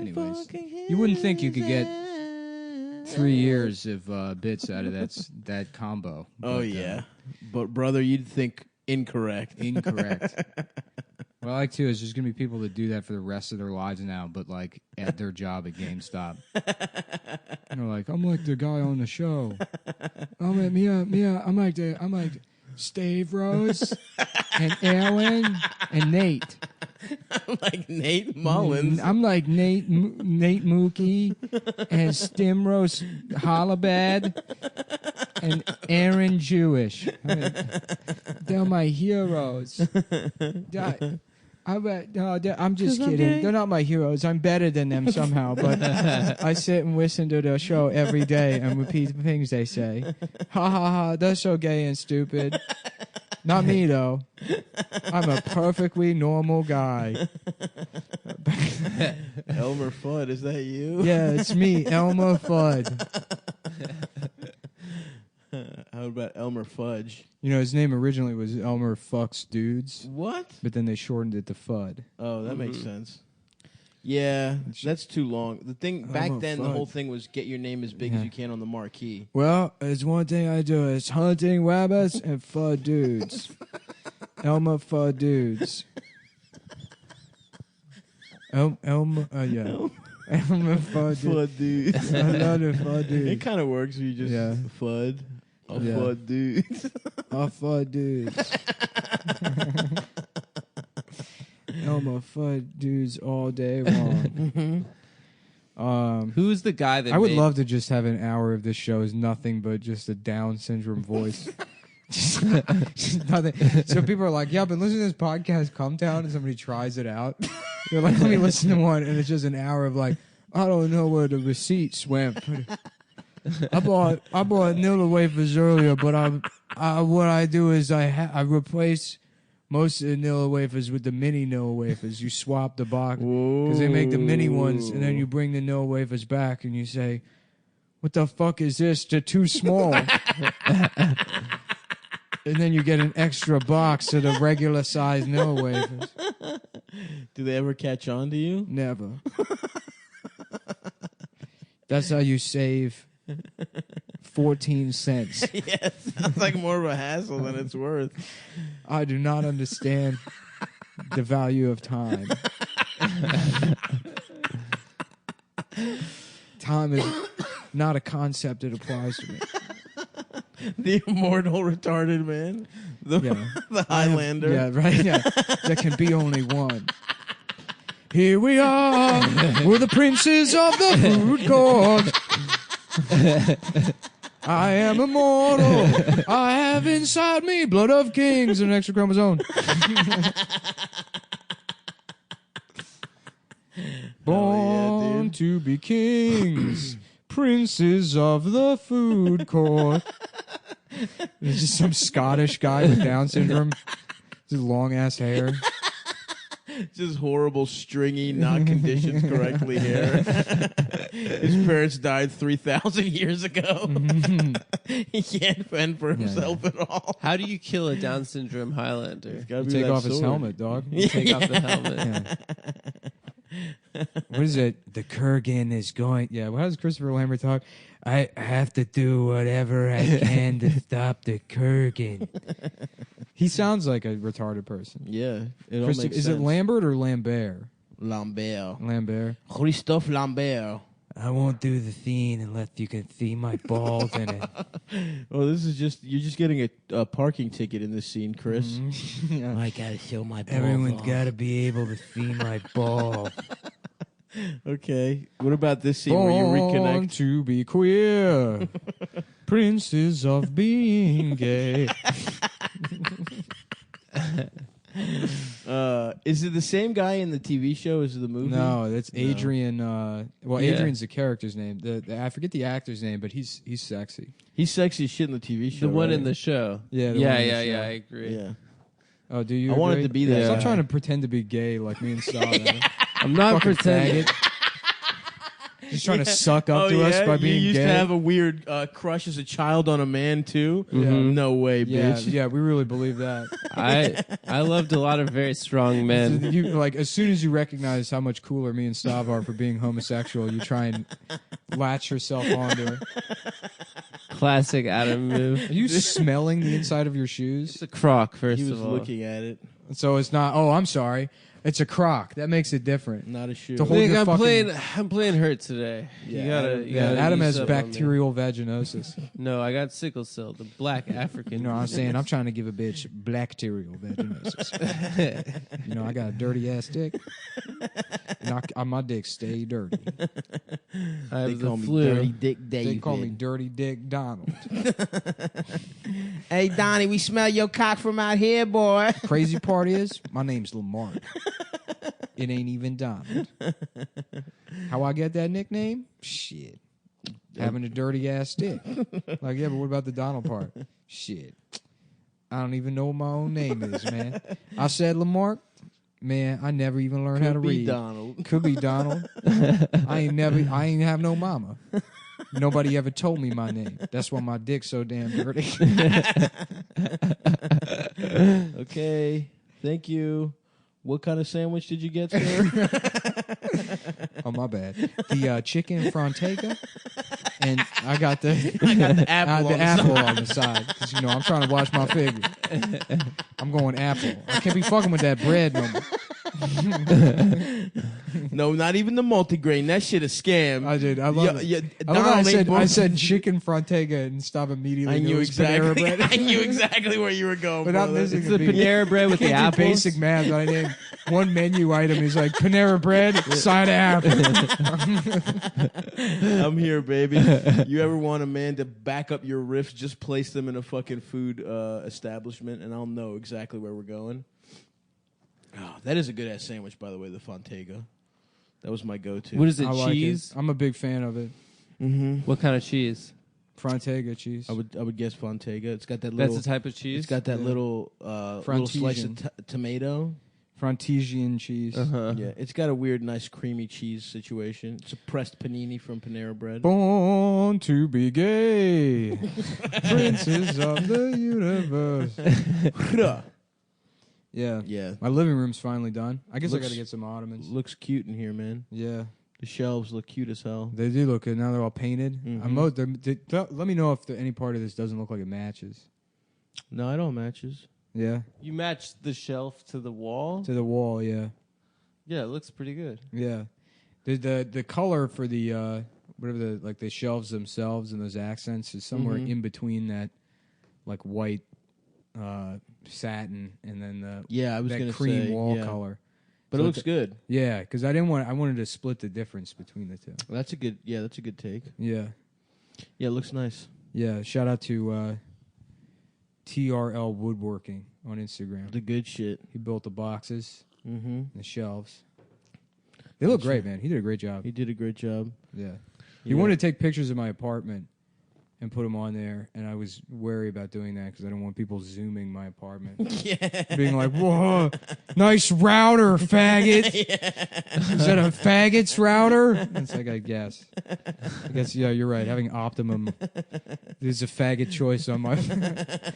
Anyways, you wouldn't think you could get 3 years of bits out of that combo. Oh, yeah. But, brother, you'd think incorrect. Incorrect. What I like, too, is there's going to be people that do that for the rest of their lives now, but, like, at their job at GameStop. And they're like, I'm like the guy on the show. I'm like Stave Rose and Alan and Nate. I'm like Nate Mullins. I'm like Nate Mookie and Stimrose Hollabad and Aaron Jewish. They're my heroes. I'm just kidding. They're not my heroes. I'm better than them somehow. But I sit and listen to their show every day and repeat the things they say. Ha ha ha! They're so gay and stupid. Not me though. I'm a perfectly normal guy. Elmer Fudd, is that you? Yeah, it's me, Elmer Fudd. How about Elmer Fudge? You know, his name originally was Elmer Fucks Dudes. What? But then they shortened it to Fudd. Oh, that makes sense. Yeah, that's too long. The thing back then, the whole thing was get your name as big as you can on the marquee. Well, there's one thing I do. It's hunting rabbits and Fudd Dudes. Elmer Fudd Dudes. Elmer Fudd Dudes. I love it, Fudd Dudes. It kind of works if you just Fudd. Fudd Dudes. Fudd Dudes. Elmer Fudd Dudes all day long. Who's the guy that I would love to just have an hour of this show as nothing but just a Down syndrome voice. just nothing. So people are like, yeah, I've been listening to this podcast, Come Town, and somebody tries it out. They're like, let me listen to one, and it's just an hour of like, I don't know where the receipts went. I bought Nilla wafers earlier, but what I do is I replace most of the Nilla wafers with the mini Nilla wafers. You swap the box because they make the mini ones, and then you bring the Nilla wafers back, and you say, "What the fuck is this? They're too small." And then you get an extra box of the regular size Nilla wafers. Do they ever catch on to you? Never. That's how you save 14 cents. Yes, sounds like more of a hassle than it's worth. I do not understand the value of time. Time is not a concept that applies to me. The immortal retarded man. The Highlander. There can be only one. Here we are. We're the princes of the food court. I am immortal. I have inside me blood of kings and an extra chromosome. Born to be kings, princes of the food court. There's just some Scottish guy with Down syndrome, just long ass hair. Just horrible, stringy, not conditioned correctly hair. His parents died 3,000 years ago. He can't fend for himself at all. How do you kill a Down syndrome Highlander? You take off his helmet, dog. You take off the helmet. What is it? The Kurgan is going... Yeah, how does Christopher Lambert talk? I have to do whatever I can to stop the Kurgan. He sounds like a retarded person. Yeah, it all makes sense. Is it Lambert or Lambert? Lambert. Christophe Lambert. I won't do the theme unless you can see my balls in it. Oh, this is just... You're just getting a parking ticket in this scene, Chris. Mm-hmm. I gotta show my balls. Everyone's got to be able to see my balls. Okay. What about this scene where you Born reconnect? to be queer. Princes of being gay. Is it the same guy in the TV show as the movie? No, that's Adrian. Adrian's the character's name. I forget the actor's name, but he's sexy. He's sexy as shit in the TV show. The one right? in the show. Yeah, Yeah, I agree. Yeah. Oh, do you? I wanted agree? to be that Stop guy. trying to pretend to be gay like me and Sal. I'm not Fucking pretending. faggot. Just trying to suck up to us by being You used gay. to have a weird crush as a child on a man too. No way, yeah, bitch. yeah, we really believe that. I loved a lot of very strong men. You, like, as soon as you recognize how much cooler me and Stav are for being homosexual, you try and latch yourself onto it. Classic Adam move. Are you smelling the inside of your shoes? It's a crock, first He was of all. looking at it, So it's not. Oh, I'm sorry. It's a croc. That makes it different. not a shoe. To hold Nick, your I'm playing hurt today. Yeah, you gotta. Yeah, Adam ease has up on me. bacterial vaginosis. No, I got sickle cell, the black African. You know what I'm saying? I'm trying to give a bitch bacterial vaginosis. You know, I got a dirty ass dick. And my dick stay dirty. I They have call the me flu. Dirty Dick David. They call me Dirty Dick Donald. Hey Donnie, we smell your cock from out here, boy. Crazy part is, my name's Lamar. It ain't even Donald. How I get that nickname? Shit. Having a dirty ass dick. Like, yeah, but what about the Donald part? Shit. I don't even know what my own name is, man. I said Lamar. Man, I never even learned how to Could be read. Donald. Could be Donald. I ain't have no mama. Nobody ever told me my name. That's why my dick's so damn dirty. Okay, thank you. What kind of sandwich did you get, sir? Oh, my bad. The chicken Frontega, and I got the Apple. apple on the side. 'Cause, you know, I'm trying to watch my figure. I'm going apple. I can't be fucking with that bread no more. No, not even the multigrain. That shit a scam. I did. I love it. Yeah, I love how Donald ain't I both- said chicken Frontega and stop immediately. I knew knew it was Panera exactly. Bread. I knew exactly where you were going. Without brother. missing It's a the beat. Panera bread with the Can't do apples. basic math. But I named one menu item. He's like Panera Bread, side of apple. I'm here, baby. You ever want a man to back up your riffs? Just place them in a fucking food establishment, and I'll know exactly where we're going. Oh, that is a good ass sandwich, by the way. The Fontega. That was my go-to. What is it? I like Cheese? it. I'm a big fan of it. Mm-hmm. What kind of cheese? Frontega cheese. I would guess Fontega. It's got that little. That's the type of cheese. It's got that Yeah. little slice of Frontesian. tomato. Frontesian cheese. Uh-huh. Yeah, it's got a weird, nice, creamy cheese situation. It's a pressed panini from Panera Bread. Born to be gay, princes of the universe. Yeah, Yeah, my living room's finally done. I guess I Looks- got to get some ottomans. looks cute in here, man. Yeah, The shelves look cute as hell. they do look good. Now they're all painted. Mhm. Let me know if any part of this doesn't look like it matches. No, it all matches. Yeah, You match the shelf to the wall. to the wall. Yeah, Yeah, it looks pretty good. yeah. The color for the whatever the shelves themselves and those accents is somewhere Mhm. in between that like white satin and then the Yeah, I was that gonna cream say, wall yeah. color. But So it looks good. Yeah, because I wanted to split the difference between the two. That's a good. Yeah, that's a good take. Yeah, Yeah, it looks nice. yeah. Shout out to TRL Woodworking on Instagram. The good shit. He built the boxes, Mm-hmm. and the shelves. They look great, man. He did a great job. He did a great job. Yeah. He Yeah. wanted to take pictures of my apartment and put them on there, and I was wary about doing that because I don't want people zooming my apartment. Yeah. Being like, whoa, nice router, faggot. Is that a faggot's router? It's like, I guess, yeah, you're right. Having Optimum is a faggot choice on my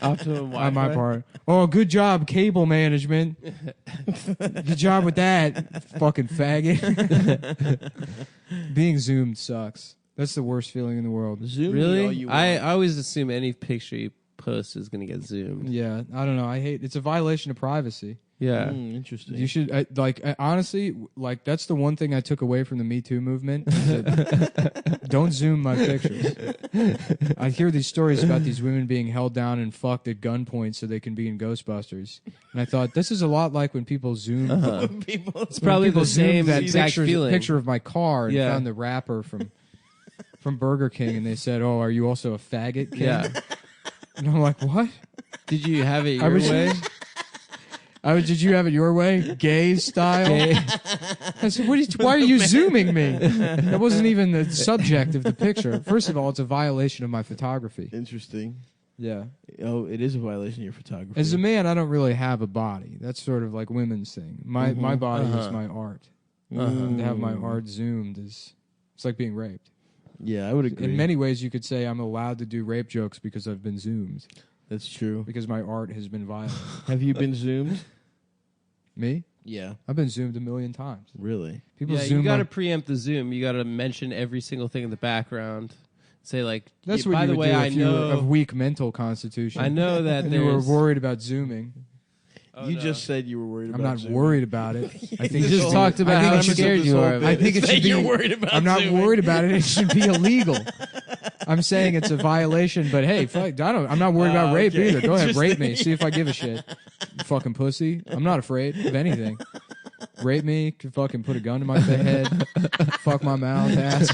Optimum Wi-Fi. on my part. Oh, good job, cable management. Good job with that, fucking faggot. Being zoomed sucks. That's the worst feeling in the world. Zoom me all Really? you I want. always assume any picture you post is going to get zoomed. Yeah, I don't know. I hate. It's a violation of privacy. Yeah. Interesting. You should honestly, like, that's the one thing I took away from the Me Too movement. Is that don't zoom my pictures. I hear these stories about these women being held down and fucked at gunpoint so they can be in Ghostbusters, and I thought this is a lot like when people zoom. People. It's probably people the same zoomed that exact feeling. picture of my car and Yeah. found the rapper from Burger King, and they said, "Oh, are you also a faggot, King?" Yeah. And I'm like, "What?" Did you have it I your was- way? Did you have it your way, gay style? I said, why are you zooming me? That wasn't even the subject of the picture. First of all, it's a violation of my photography. Interesting. Yeah. Oh, it is a violation of your photography. As a man, I don't really have a body. That's sort of like women's thing. My body is my art. Uh-huh. To have my art zoomed is It's like being raped. Yeah, I would agree. In many ways, you could say I'm allowed to do rape jokes because I've been zoomed. That's true. Because my art has been violent. Have you been zoomed? Me? Yeah. I've been zoomed a million times. Really? People Yeah, zoom. you got to my- preempt the Zoom. You got to mention every single thing in the background. Say like, That's yeah, what by you the would way, do I if you were of know, weak mental constitution. I know that and you were there's. worried about zooming. Oh, You no. just said you were worried I'm about not zooming. worried about it. I think You it just should- talked about I think how it should- scared you are. I think it should be. You're worried about I'm not zooming. worried about it. It should be illegal. I'm saying it's a violation, but hey, fuck, I'm not worried about rape okay. either. Go ahead, rape me. Interesting. See if I give a shit. You fucking pussy. I'm not afraid of anything. Rape me. Could fucking put a gun to my head. Fuck my mouth, ass.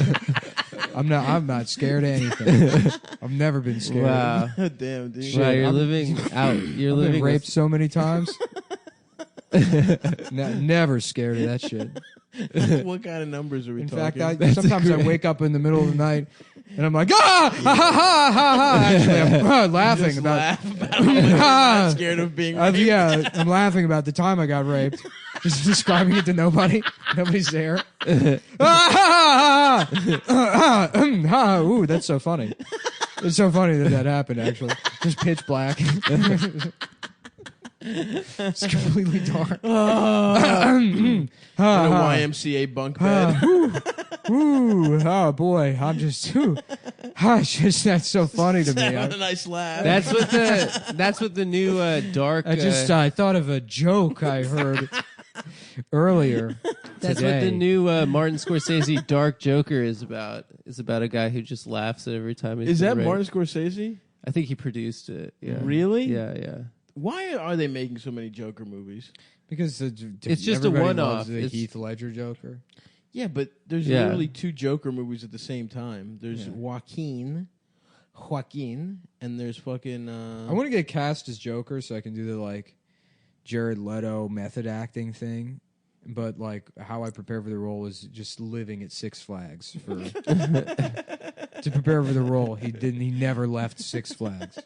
I'm not scared of anything. I've never been scared. Wow. Damn, dude. Wow, you're I'm- living out. You're I've living been with- raped so many times. Never scared of that shit. What kind of numbers are we In talking? fact, sometimes I wake up in the middle of the night and I'm like, ah, ha, ha, ha, ha, ha. Actually, I'm laughing Just about. laugh about how much you're not scared of being raped. Yeah, I'm laughing about the time I got raped. Just describing it to nobody. Nobody's there. Ah, ha, ha, ha. Ha. Ooh, that's so funny. It's so funny that happened, actually. Just pitch black. It's completely dark. In a YMCA bunk bed. Ooh, oh boy, I'm just, that's so funny to me. Having a nice laugh. That's what the new dark. I thought of a joke I heard earlier. That's today. what the new Martin Scorsese Dark Joker is about. It's about a guy who just laughs at every time he's Is been that raped. Martin Scorsese? I think he produced it. Yeah. Really? Yeah, yeah. Why are they making so many Joker movies? Because It's just a everybody one-off. loves the It's- Heath Ledger Joker. Yeah, but there's Yeah. literally 2 Joker movies at the same time. There's Yeah. Joaquin, and there's fucking. I want to get cast as Joker so I can do the like Jared Leto method acting thing. But like how I prepare for the role is just living at Six Flags for to prepare for the role. He never left Six Flags.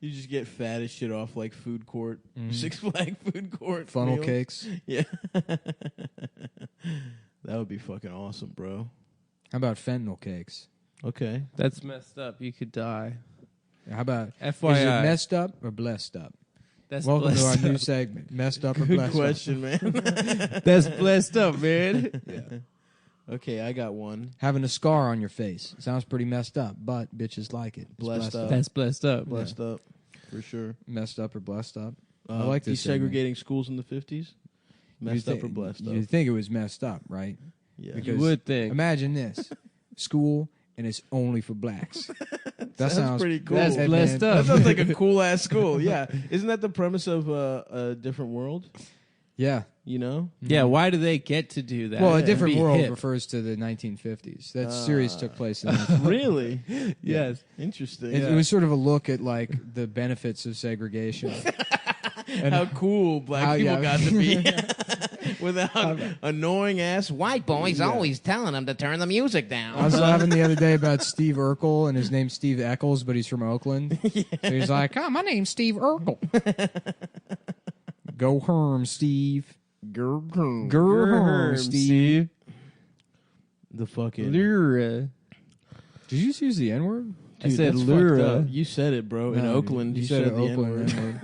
You just get fat as shit off like food court, Mhm. Six Flag food court Funnel meals. cakes. Yeah, that would be fucking awesome, bro. How about fentanyl cakes? Okay, That's messed up. You could die. How about FYI. is it messed up or blessed up? That's Welcome to our blessed new up. segment, messed up or good blessed question, man. That's blessed up, man. up? Yeah. Okay, I got one. Having a scar on your face sounds pretty messed up, but bitches like it. It's Blessed up. That's blessed up. Blessed up, for sure. Messed up or blessed up? I like this Desegregating schools in the 50s. Messed up or blessed up? You'd think it was messed up, right? Yeah. because- You would think. Imagine this: school, and it's only for blacks. That sounds pretty cool. That's Hey, blessed man. up. That sounds like a cool ass school. Yeah, isn't that the premise of a different world? Yeah. You know, Yeah, why do they get to do that? Well, a And different be world hip? refers to the 1950s. That series took place in. The really? Yes. Interesting. It was sort of a look at like the benefits of segregation. And How cool black how- people yeah. got to be without annoying ass white boys Yeah. always telling them to turn the music I down. was laughing the other day about Steve Urkel, and his name's Steve Eccles, but he's from Oakland. So he's like, "Oh, my name's Steve Urkel." Go Herm, Steve. Go Herm, Steve. The fucking Lura. Did you just use the N word? I said that's Lura. fucked up. You said it, bro. In No, Oakland, you said, the Oakland N-word. N-word.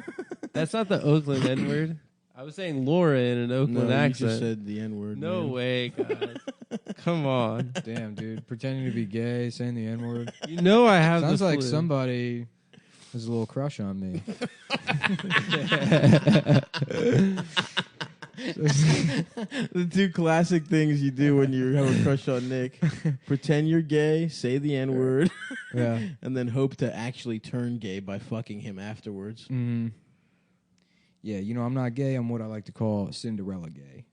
That's not the Oakland N word. I was saying Laura in an Oakland No, you accent. just said the N-word. No man. way, guys. Come on. Damn, dude, pretending to be gay, saying the N word. You know I have Sounds the like flu. somebody has a little crush on me. The 2 classic things you do when you have a crush on Nick: pretend you're gay, say the N-word, Yeah. and then hope to actually turn gay by fucking him afterwards. Mm. Yeah, you know, I'm not gay. I'm what I like to call Cinderella gay.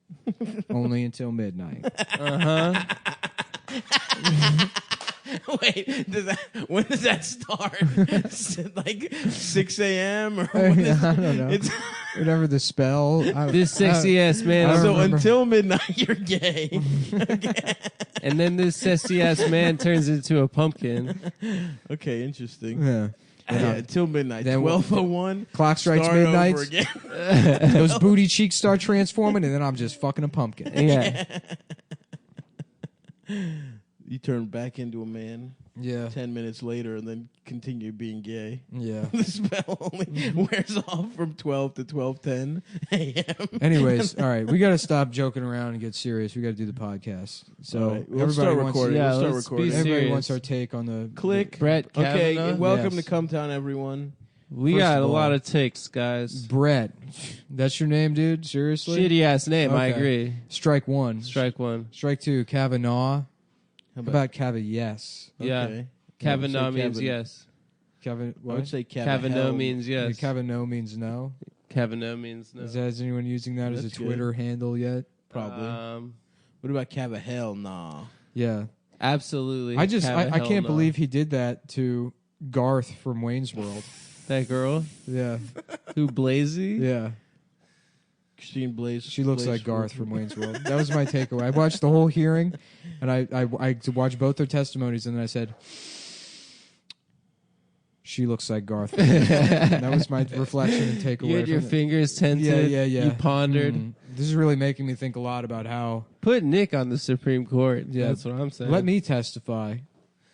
Only until midnight. Uh-huh. Wait, when does that start? Like 6 a.m. or when is, I don't know. It's, Whatever the spell. This sexy ass man. I so remember. until midnight, you're gay. And then this sexy ass man turns into a pumpkin. Okay, interesting. Yeah. Yeah, until midnight. Then 12:01. Clock strikes Start midnight. over again. Those booty cheeks start transforming, and then I'm just fucking a pumpkin. Yeah. You turn back into a man Yeah. 10 minutes later and then continue being gay. Yeah. The spell only wears off from 12 to 12:10 a.m. Anyways, all right, we got to stop joking around and get serious. We got to do the podcast. So All right, we'll everybody start wants, recording. Yeah, We'll start let's be recording. everybody serious. wants our take on the Click. Brett Okay, Kavanaugh. welcome Yes. to Cumtown, everyone. We First got of a all- lot of takes, guys. Brett. That's your name, dude? Seriously? Shitty ass name. I Okay. agree. Strike one. Strike one. Strike two. Kavanaugh. How How about Kava? Yes. Yeah. Okay. Kavanaugh I would say means Kavanaugh. yes. Kava. I What? would say Kavanaugh means yes. Kavanaugh means no. Kavanaugh means no. Is anyone using that as a That's good. Twitter handle yet? Probably. What about Cavahell? Nah. Yeah. Absolutely. I Hell can't no. believe he did that to Garth from Wayne's World. that girl Yeah. who Blazy. Yeah. Christine Blaze. She looks Blaze like Garth from Wayne's World. That was my takeaway. I watched the whole hearing, and I watched both their testimonies, and then I said, "She looks like Garth." From Wayne's World. And that was my reflection and takeaway. You had your from it. fingers tented. Yeah. You pondered. This is really making me think a lot about how. Put Nick on the Supreme Court. Yeah. That's what I'm saying. Let me testify.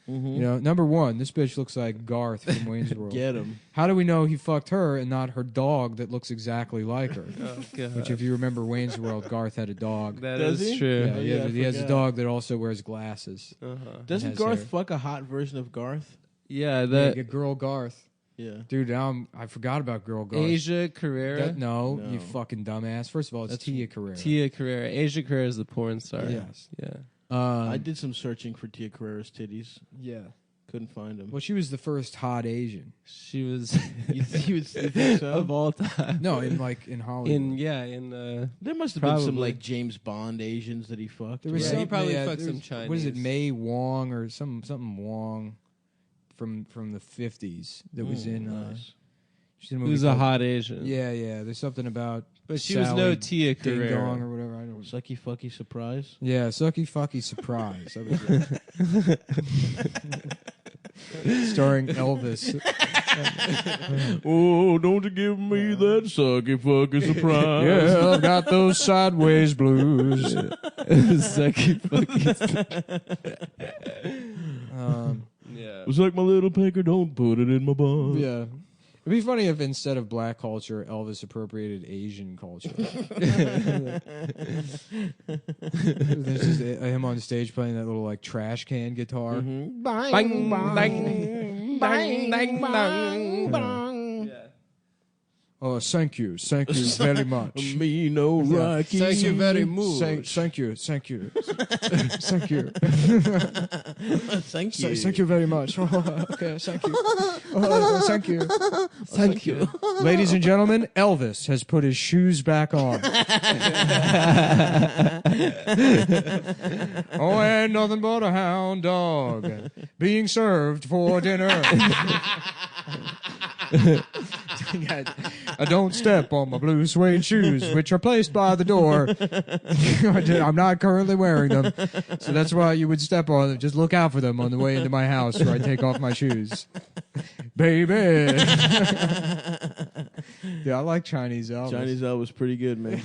Mm-hmm. You know, number one, this bitch looks like Garth from Wayne's World. Get him. How do we know he fucked her and not her dog that looks exactly like her? Oh, God. Which, if you remember Wayne's World, Garth had a dog. That Does is he? true. Yeah, Oh, he, yeah, I he has a forgot. dog that also wears glasses. Uh-huh. Doesn't has Garth hair. fuck a hot version of Garth? Yeah, Yeah, that girl Garth. Yeah. Dude, now I forgot about girl Garth. Asia Carrera. No, No. you fucking dumbass. First of all, it's That's- Tia Carrera. Tia Carrera. Asia Carrera is the porn star. Yes. Yeah. I did some searching for Tia Carrera's titties. Yeah. Couldn't find them. Well, she was the first hot Asian. She was You think so? of all time. No, in Hollywood. There must have been some Probably. like James Bond Asians that he fucked. There was Yeah, some, he probably yeah, fucked there some was- What is it, Chinese. May Wong or something Wong from the 50s that was in. Nice. She's in a Who movie was a called- hot Asian. Yeah. There's something about. But she was Sally no Tia Ding Dong Carrera. or whatever. I don't. Sucky fucky surprise. Yeah, sucky fucky surprise. That was it. Starring Elvis. Oh, don't you give me that sucky fucky surprise. Yeah, I've got those sideways blues. Sucky fucky. Yeah. It's like my little pecker, don't put it in my bum. Yeah. It'd be funny if instead of black culture, Elvis appropriated Asian culture. There's just him on stage playing that little like trash can guitar. Mm-hmm. Bang, bang, bang, bang, bang. Yeah. Oh, thank you very much. Me no Rocky. Thank you very much. Thank you. Thank you. Thank you. Thank you. Thank you very much. Okay, thank you. Thank you. Thank you. Ladies and gentlemen, Elvis has put his shoes back on. Oh, and nothing but a hound dog being served for dinner. I don't step on my blue suede shoes, which are placed by the door. I'm not currently wearing them, so that's why you would step on them. Just look out for them on the way into my house where I take off my shoes. Baby. Yeah, I like Chinese Elvis. Chinese Elvis pretty good, man.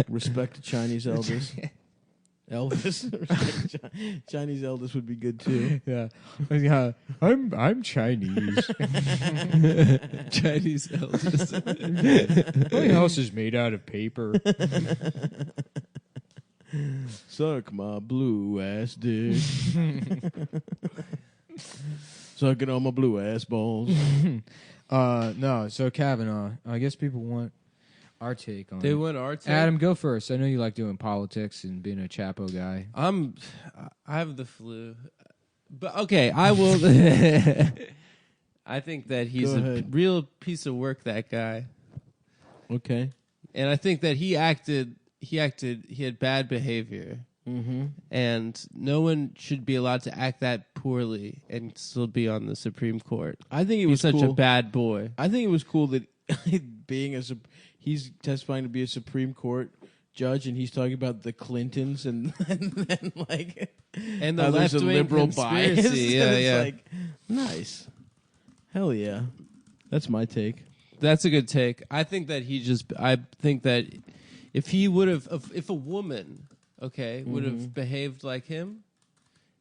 Respect to Chinese Elvis. Elvis. Chinese Elvis would be good too. Yeah. I'm Chinese. Chinese Elvis. My house is made out of paper. Suck my blue ass dick. Sucking on my blue ass balls. No, so Kavanaugh. I guess people want our take on They it. went our take. Adam, go first. I know you like doing politics and being a Chapo guy. I have the flu. But okay, I will. I think that he's Go a ahead. real piece of work, that guy. Okay. And I think that he had bad behavior. Mm-hmm. And no one should be allowed to act that poorly and still be on the Supreme Court. I think it He's was such cool. a bad boy. I think it was cool that he's testifying to be a Supreme Court judge, and he's talking about the Clintons and then like And the how there's a left-wing liberal conspiracy. bias. Yeah, And it's yeah. like, nice. Hell yeah. That's my take. That's a good take. I think that if he would have, if a woman okay, would have behaved like him,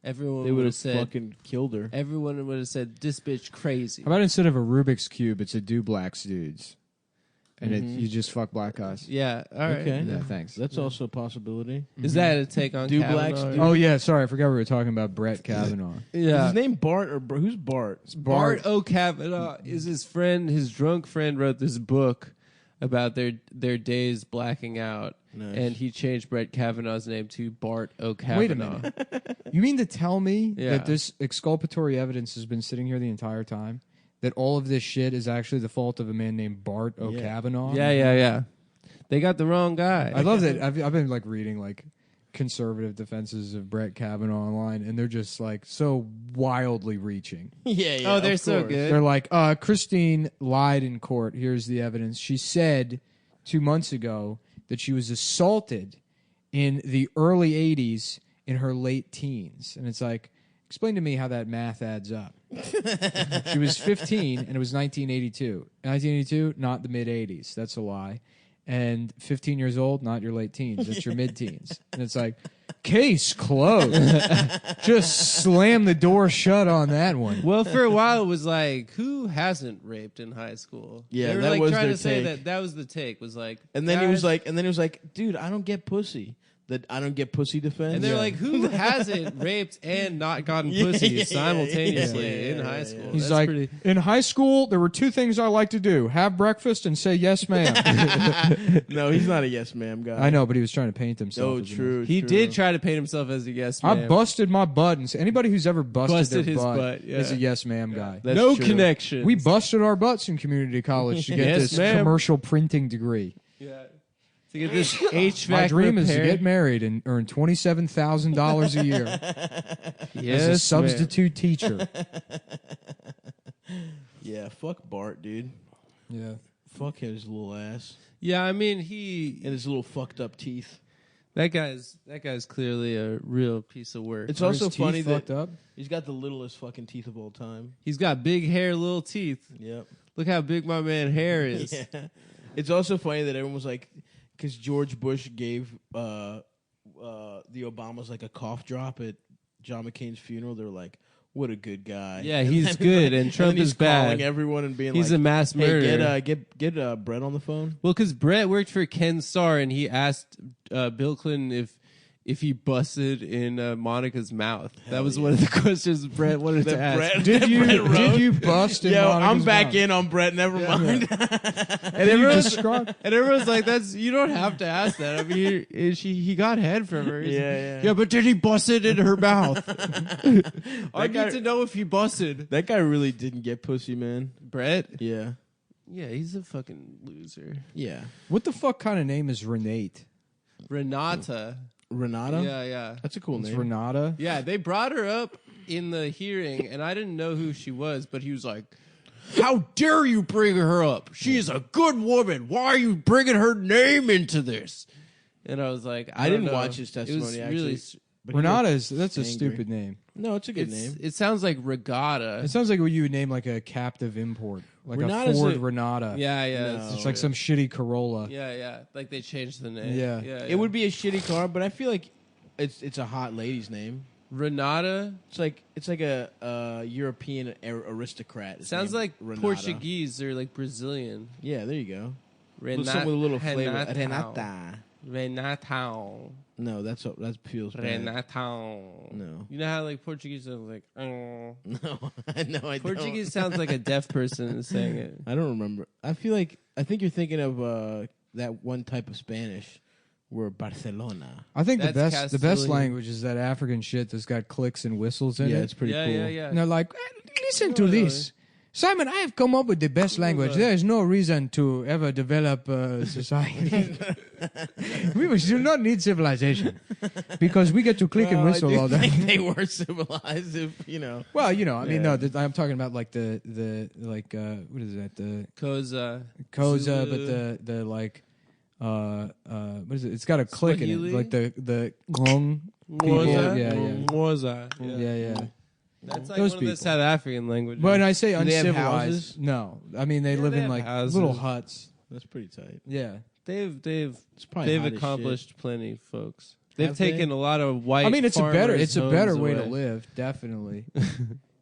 everyone They would would have have said. fucking killed her. Everyone would have said, "This bitch crazy." How about instead of a Rubik's Cube, it's a Dublax Dudes? And you just fuck black guys. Yeah. All right. Okay. Yeah, thanks. That's also a possibility. Is that a take on Do Kavanaugh? blacks do- Oh, yeah, sorry. I forgot we were talking about Brett Kavanaugh. Is Yeah. his name Bart or who's Bart? Bart O'Kavanaugh is his friend. His drunk friend wrote this book about their days blacking out, Nice. and he changed Brett Kavanaugh's name to Bart O'Kavanaugh. Wait a minute. You mean to tell me Yeah. that this exculpatory evidence has been sitting here the entire time? That all of this shit is actually the fault of a man named Bart O'Kavanaugh? Yeah. They got the wrong guy. I love that. I've been like reading like conservative defenses of Brett Kavanaugh online, and they're just like so wildly reaching. Yeah. Oh, they're of so course. good. They're like, Christine lied in court. Here's the evidence. She said 2 months ago that she was assaulted in the early 80s in her late teens. And it's like, explain to me how that math adds up. She was 15 and it was 1982. 1982, not the mid 80s. That's a lie. And 15 years old, not your late teens. That's your mid teens. And it's like, case closed. Just slam the door shut on that one. Well, for a while it was like, who hasn't raped in high school? Yeah, they were that like was trying their to say take. that was the take. Was like, And then he was guys- like, dude, I don't get pussy. That I don't get pussy defense. and they're like, who hasn't raped and not gotten pussy simultaneously in high school? He's That's like, pretty- in high school, there were two things I like to do: have breakfast and say yes, ma'am. no, he's not a yes ma'am guy. I know, but he was trying to paint himself. Oh, as a true. he true. did try to paint himself as a yes I man. busted my butt, and anybody who's ever busted their his butt, butt, yeah. is a yes, ma'am guy. That's no true. connection. We busted our butts in community college to get Yes, this ma'am. commercial printing degree. yeah. To get this HVAC My dream is to repair. get married and earn $27,000 a year yes, as a man. substitute teacher. Yeah, fuck Bart, dude. Yeah. Fuck his little ass Yeah, I mean and his little fucked up teeth. that guy's clearly a real piece of work. It's Are also his teeth funny that fucked up. he's got the littlest fucking teeth of all time. He's got big hair, little teeth. Yep. Look how big my man hair is. Yeah. It's also funny that everyone was like, because George Bush gave the Obamas like a cough drop at John McCain's funeral. They're like, "What a good guy." Yeah, And he's then good, like- and Trump then he's is bad. calling everyone and being He's like, a mass murderer. "Hey, get Brett on the phone." Well, because Brett worked for Ken Starr, and he asked Bill Clinton if he busted in Monica's mouth. That was one of the questions Brett wanted to ask. Brett, Did you Brett wrote. did you bust in Yo, I'm Monica's back mouth? in on Brett. Never mind. And You everyone's, describe- and everyone's like, "That's you don't have to ask that." I mean, he got head from her. He's Yeah. Yeah, but did he bust it in her mouth? I guy- need to know if he busted. That guy really didn't get pussy, man. Brett? Yeah. Yeah, he's a fucking loser. Yeah. What the fuck kind of name is Renate? Renata. Renata. Yeah. That's a cool It's name. Renata. Yeah, they brought her up in the hearing, and I didn't know who she was, but he was like, "How dare you bring her up? She is a good woman. Why are you bringing her name into this?" And I was like, I don't didn't know. watch his It was testimony, actually. really, But he Renata looked that's a angry. stupid name. No, it's a good name. it sounds like regatta. It sounds like what you would name like a captive import, like Renata's a Ford a- Renata. Yeah. No. It's like some shitty Corolla. Yeah. Like they changed the name. Yeah. It would be a shitty car, but I feel like it's a hot lady's name. Renata. It's like a European aristocrat. It's Sounds named like Renata. Portuguese or like Brazilian. Yeah, there you go. Renata. Something with a little flavor. Renata. Renata. Renata. No, that feels bad. Renata. No. You know how like Portuguese sounds like No, no, I Portuguese don't. sounds like a deaf person saying it. I don't remember. I think you're thinking of that one type of Spanish, where Barcelona. I think the That's best Castilian. language is that African shit that's got clicks and whistles in Yeah, it. it's pretty yeah, cool. yeah. And they're like, listen to this. Simon, I have come up with the best language. There is no reason to ever develop society. We do not need civilization because we get to click and Well, whistle I do all day. think they were civilized, if you know. Well, I mean, Yeah. no, I'm talking about like the what is that? The Koza. Koza, Zulu. but the like, what is it? It's got a click in Swahili? it, like the gong. People, Moza. yeah. Moza. Yeah. That's like Those one of the people. South African languages. When I say Do they have uncivilized, houses? no, I mean they Yeah, live they in have like houses. little huts. That's pretty tight. Yeah. they've It's probably hot as shit. accomplished plenty, folks. They've Have they? taken a lot of white. I mean, it's a better homes way to away. live, definitely.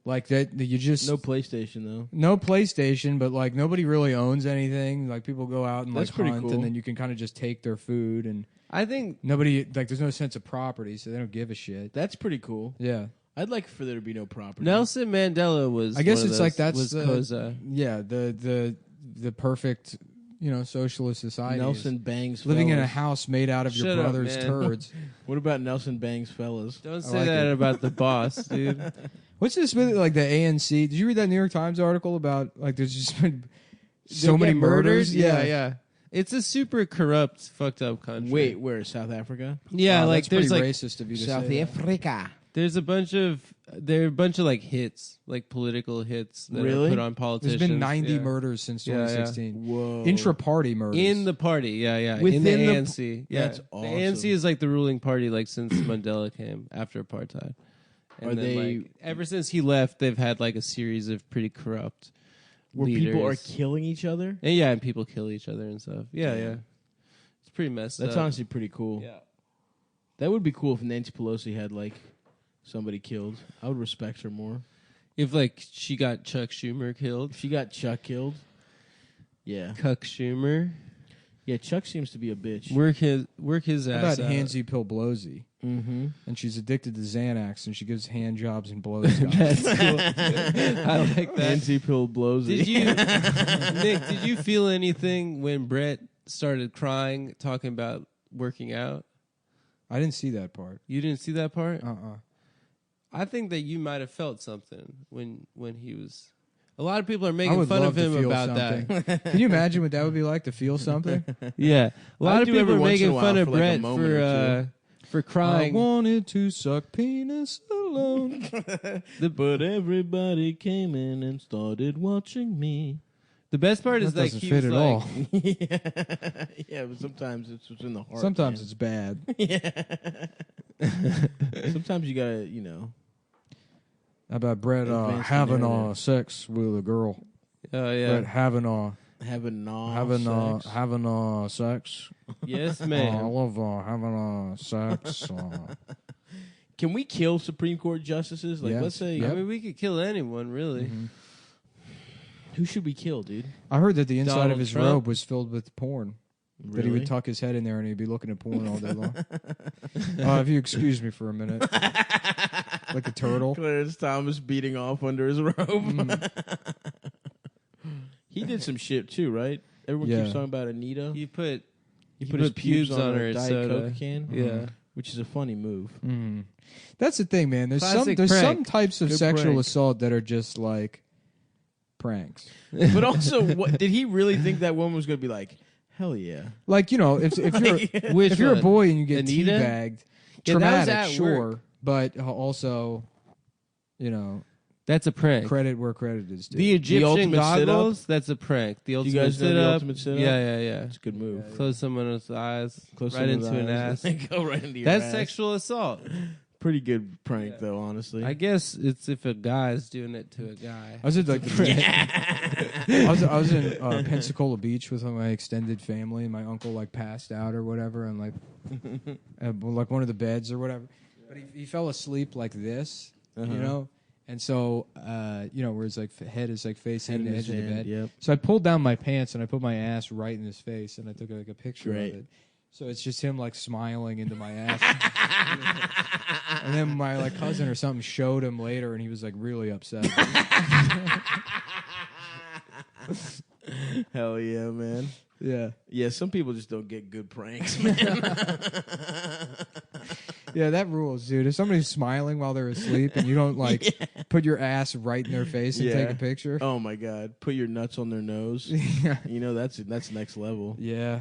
Like that, you just No PlayStation though. no PlayStation, but like nobody really owns anything. Like people go out and That's like pretty hunt, cool. and then you can kind of just take their food, and I think nobody like there's no sense of property, so they don't give a shit. That's pretty cool. Yeah, I'd like for there to be no property. Nelson Mandela was. I guess one of it's those, like that's was the Koza. yeah the perfect socialist society. Nelson bangs living in a fellas. house made out of your Shut up, brother's man. turds. What about Nelson bangs fellas? Don't I say like that it. about the boss, dude. What's this with like the ANC? Did you read that New York Times article about like there's just been so They many get murders? Yeah. It's a super corrupt, fucked up country. Wait, where? South Africa? Yeah, Wow, like that's there's pretty like racist of you to say that. Africa. there's a bunch of like hits, like political hits that Really? are put on There's politicians. been 90 yeah. murders since Yeah, yeah. 2016. Whoa. Intra-party murders. In the party, yeah. Within in the the ANC. Yeah. That's The awesome. ANC is like the ruling party like since Mandela came after apartheid. And Are then, they- like, ever since he left, they've had like a series of pretty corrupt where leaders. people are killing each other? and people kill each other and stuff. Yeah. It's pretty messed That's up. honestly pretty cool. Yeah. That would be cool if Nancy Pelosi had like somebody killed. I would respect her more. If like she got Chuck Schumer killed. If she got Chuck killed, yeah, Cuck Schumer. yeah. Chuck seems to be a bitch. Work his How ass about out. Hansi Pilblosy? Mm-hmm. And she's addicted to Xanax, and she gives hand jobs and blows guys. That's cool. I like that. Nancy Pelosi. Did you, Nick? Did you feel anything when Brett started crying, talking about working out? I didn't see that part. You didn't see that part. Uh-uh. I think that you might have felt something when he was. A lot of people are I making would fun love of him to feel about something. that. Can you imagine what that would be like to feel something? Yeah, a lot I of do people every are once in a making while fun of for like a Brett moment or for I crying. wanted to suck penis alone. But everybody came in and started watching me. The best part is That like doesn't he fit was at like, yeah, yeah. But sometimes it's what's in the heart. Sometimes man. it's bad. Sometimes you gotta, you know. How about Brett Advance the having narrative. sex with a girl? oh yeah, Brett having Having sex. having sex. yes I man. love having sex. Can we kill Supreme Court justices? Like, Yes. let's say, I mean, we could kill anyone really. Mhm. who should we kill, dude? I heard that the inside Donald of his Trump? robe was filled with porn. That he Really? would tuck his head in there and he'd be looking at porn all day long. If you excuse me for a minute. Like a turtle. Clarence Thomas beating off under his robe. He did some shit too, right? Everyone Yeah. keeps talking about Anita. He put He he put his put pubes on a her Diet soda. Coke can. Yeah. Which is a funny move. Mm. That's the thing, man. There's Classic some prank. types of Good sexual prank. assault that are just like pranks. But also, what, did he really think that woman was going to be like, hell yeah? Like, you know, if you're Which if you're a one? boy and you get Anita? teabagged, Yeah, that was traumatic, at sure, work. but also, you know, That's a prank. credit where credit is due. The Egyptian ultimate goggles, that's a prank. The you ultimate guys know the sit-up. ultimate sit-up? Yeah. It's a good move. Close someone's eyes, Close right someone's into an eyes. ass. Go right into your That's ass. sexual assault. Pretty good prank, though, honestly. I guess it's if a guy's doing it to a guy. I was at like I was in Pensacola Beach with my extended family, and my uncle like passed out or whatever, and like like one of the beds or whatever. But he fell asleep like this, you know, and so you know where his like head is like facing the edge of the bed. Yep. So I pulled down my pants and I put my ass right in his face, and I took like a picture Great. of it. So it's just him like smiling into my ass. And then my like cousin or something showed him later, and he was like really upset. Hell yeah, man. Yeah. Yeah, some people just don't get good pranks, man. Yeah, that rules, dude. If somebody's smiling while they're asleep and you don't like put your ass right in their face and Yeah. take a picture. Oh my god, put your nuts on their nose. Yeah. You know that's next level. Yeah.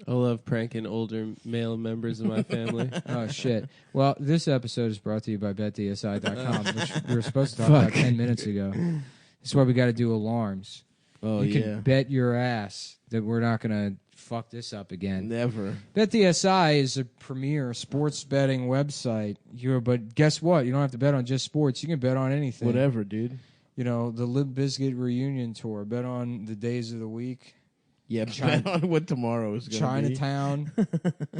I love pranking older male members of my family. Oh shit. Well, this episode is brought to you by BetDSI.com, which we were supposed to talk about 10 minutes ago. This is why we got to do alarms. Oh You yeah, can bet your ass that we're not gonna fuck this up again. never. BetDSI is a premier sports betting website. But guess what? You don't have to bet on just sports. You can bet on anything. Whatever, dude. You know, the Limp Bizkit reunion tour. Bet on the days of the week. Yeah, bet on what tomorrow is going to be. Chinatown.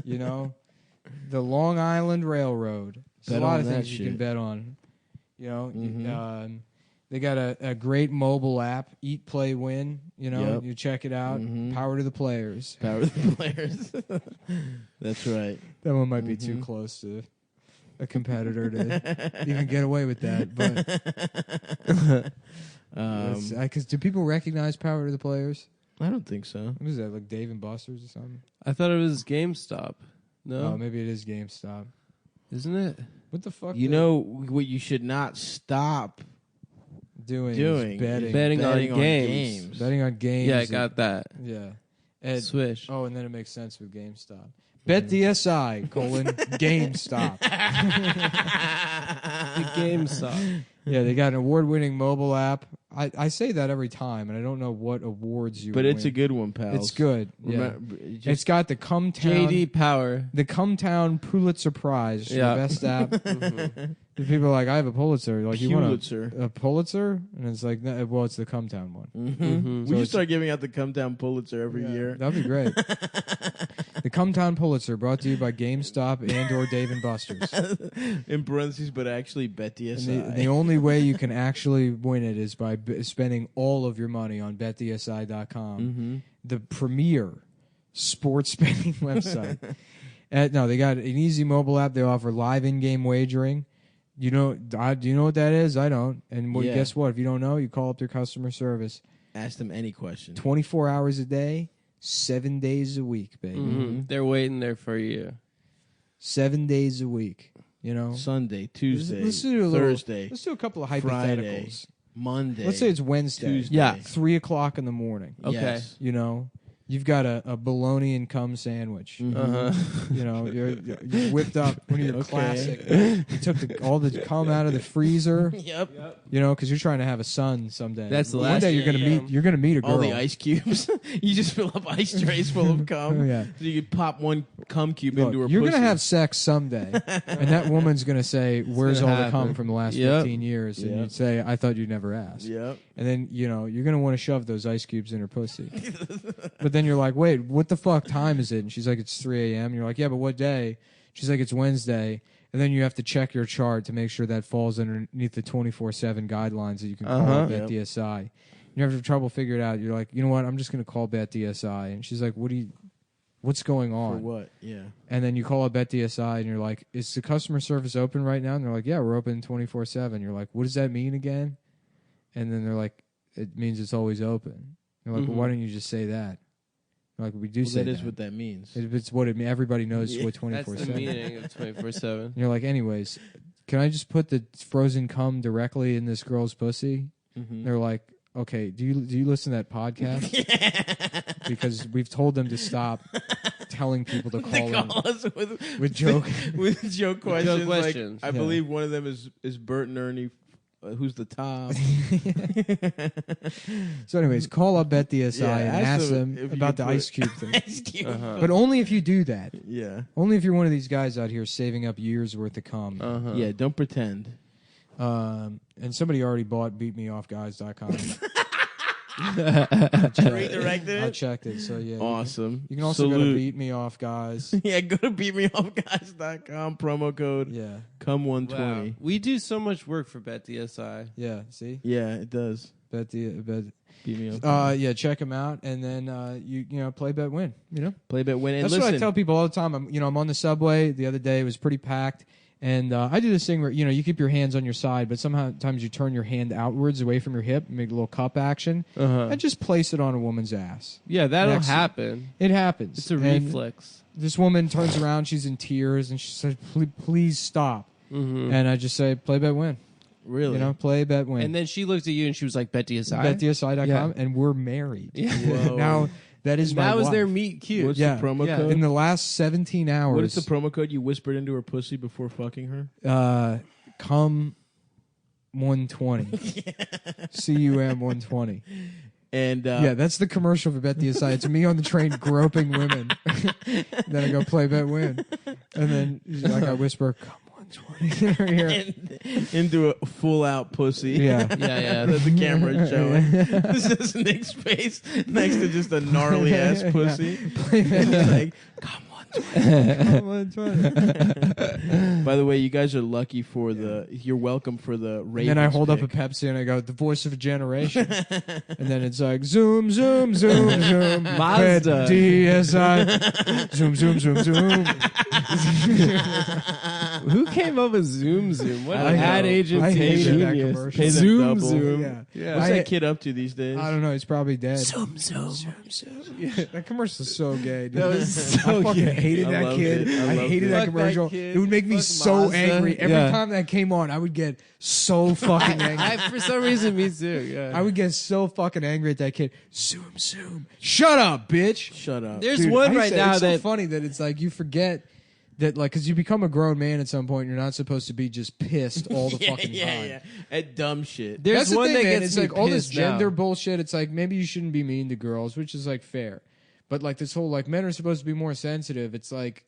You know, the Long Island Railroad. There's Bet a lot on of that things you can shit. bet on. You know, Mhm. they got a great mobile app, Eat, Play, Win. You know, Yep. you check it out. Mhm. Power to the players. Power of the players. That's right. That one might be too Mhm. close to a competitor to even get away with that. But because do people recognize Power to the players? I don't think so. What is that, like Dave and Buster's or something? I thought it was GameStop. No, Oh, maybe it is GameStop. isn't it? What the fuck? You know what you should not stop doing doing is betting. Betting on games. Betting on games. Yeah, I got that. Yeah. And, Swish. oh, and then it makes sense with GameStop. Bet DSI, GameStop. The GameStop. Yeah, they got an award-winning mobile app. I say that every time, and I don't know what awards you But win. it's a good one, pal. It's good. Yeah. Remember, It's got the Cumtown JD Power. the Cumtown Pulitzer Prize for Yeah. the best app. Mhm. The people are like, I have a Pulitzer. Like, you want Pulitzer. a Pulitzer? And it's like, no, well, it's the Cumtown one. Mhm. We So should it's- start giving out the Come Down Pulitzer every year. That'd be great. The Cumtown Pulitzer, brought to you by GameStop and/or Dave and Buster's. In parentheses, but actually bet And DSI. the only way you can actually win it is by spending all of your money on BetDSI.com, Mm-hmm. the premier sports betting website. No, they got an easy mobile app. They offer live in-game wagering. Do you know what that is? I don't. And Yeah. guess what? If you don't know, you call up their customer service. Ask them any question. 24 hours a day, 7 days a week, baby. Mhm. They're waiting there for you. 7 days a week. You know. Sunday, Tuesday, Let's do a little- Thursday, Let's do a couple of Friday, hypotheticals. Monday. Let's say it's Wednesday. Tuesday. Yeah. 3:00 in the morning. Okay. Yes. You know, you've got a bologna and cum sandwich. Mhm. Uh-huh. You know, you whipped up one of your Okay. classic. You took all the cum out of the freezer. Yep. You know, because you're trying to have a son someday. That's the One last day you're gonna thing. meet. You're gonna meet a girl. All the ice cubes. You just fill up ice trays full of cum. Oh, yeah. So you could pop one cum cube Look, into her you're pussy. gonna have sex someday, and that woman's gonna say, "Where's all gonna the cum happen. from the last Yep. 15 years?" And Yep. you'd say, "I thought you'd never ask." Yep. And then, you know, you're going to want to shove those ice cubes in her pussy. But then you're like, wait, what the fuck time is it? And she's like, it's 3 a.m. And you're like, yeah, but what day? She's like, it's Wednesday. And then you have to check your chart to make sure that falls underneath the 24/7 guidelines that you can call up Yep. at DSI. You have trouble figuring it out. You're like, you know what? I'm just going to call Bet DSI. And she's like, what's going on? For what? Yeah. And then you call up Bet DSI and you're like, is the customer service open right now? And they're like, yeah, we're open 24/7. You're like, what does that mean again? And then they're like, it means it's always open. They're like, well, why don't you just say that? They're like, we do Well, say that is what that means. It's what it means. Everybody knows Yeah. what That's the 24/7. meaning of 24/7. And you're like, anyways, can I just put the frozen cum directly in this girl's pussy? Mhm. They're like, okay, do you listen to that podcast? Because we've told them to stop telling people to They call call in us with with joke. with joke questions. questions. Like, I Yeah. believe one of them is Bert and Ernie. Who's the top? So, anyways, call up Bet DSI Yeah, and ask ask them them if you about can the put- ice cube thing. Ice cube. Uh-huh. But only if you do that. Yeah. Only if you're one of these guys out here saving up years worth of cum. Uh-huh. Yeah. Don't pretend. And somebody already bought beatmeoffguys.com. Redirected I it. checked it. So yeah, Awesome. You can also go to Salute. Beat Me Off Guys. Yeah, go to beatmeoffguys.com, promo code Yeah, CUM120. Wow. We do so much work for BetDSI. yeah. See, Yeah, it does. Bet Beat me off. yeah, check them out, and then you know play bet win. You know Play bet win. And that's listen, what I tell people all the time. I'm on the subway. The other day it was pretty packed. And I do this thing where, you know, you keep your hands on your side, but sometimes you turn your hand outwards away from your hip, make a little cup action, Uh-huh. and just place it on a woman's ass. Yeah, that'll Next- happen. It happens. It's a And reflex. This woman turns around, she's in tears, and she says, please stop. Mm-hmm. And I just say, play, bet, win. really? You know, play, bet, win. And then she looked at you and she was like, BetDSI? BetDSI.com, Yeah. and we're married. Yeah. Whoa. Now, that is my That was wife. their meet cute. What's Yeah. the promo Yeah. code? In the last 17 hours. What is the promo code you whispered into her pussy before fucking her? Come 120. CUM 120. And Yeah, that's the commercial for Bet DSI. It's me on the train groping women. Then I go play, bet, win. And then like I whisper, come 120 in her ear. into a full out pussy. Yeah. Yeah, that the camera is showing. This is Nick's face next to just a gnarly ass pussy. Play, bet, He's like, come By the way, you guys are lucky for you're welcome for the Ravens. And then I hold up a pick. Pepsi and I go, the voice of a generation. And then it's like, zoom, zoom, zoom, zoom. Mazda. DSI. Zoom, zoom, zoom, zoom. Who came up with Zoom Zoom? What I an ad know. agency I hated that genius. commercial. Pay them Zoom double. Zoom. Yeah. Yeah. What's I- that kid up to these days? I don't know. He's probably dead. Zoom Zoom. Yeah, that commercial's so gay, dude. That was so I fucking gay. hated I that loved kid. it. I I loved hated it. that Fuck that commercial. kid. It would make me Fuck so Mazda. angry. Every Yeah. time that came on, I would get so fucking angry. For some reason, me too. Yeah. I would get so fucking angry at that kid. Zoom, zoom. Shut up, bitch. Shut up. There's Dude, one I right say- now it's that so funny that it's like you forget that, like, because you become a grown man at some point, you're not supposed to be just pissed all the fucking time. yeah. At dumb shit. there's That's the one thing, that man. gets It's me like all this pissed now. gender bullshit. It's like maybe you shouldn't be mean to girls, which is like fair, but like this whole like men are supposed to be more sensitive. It's like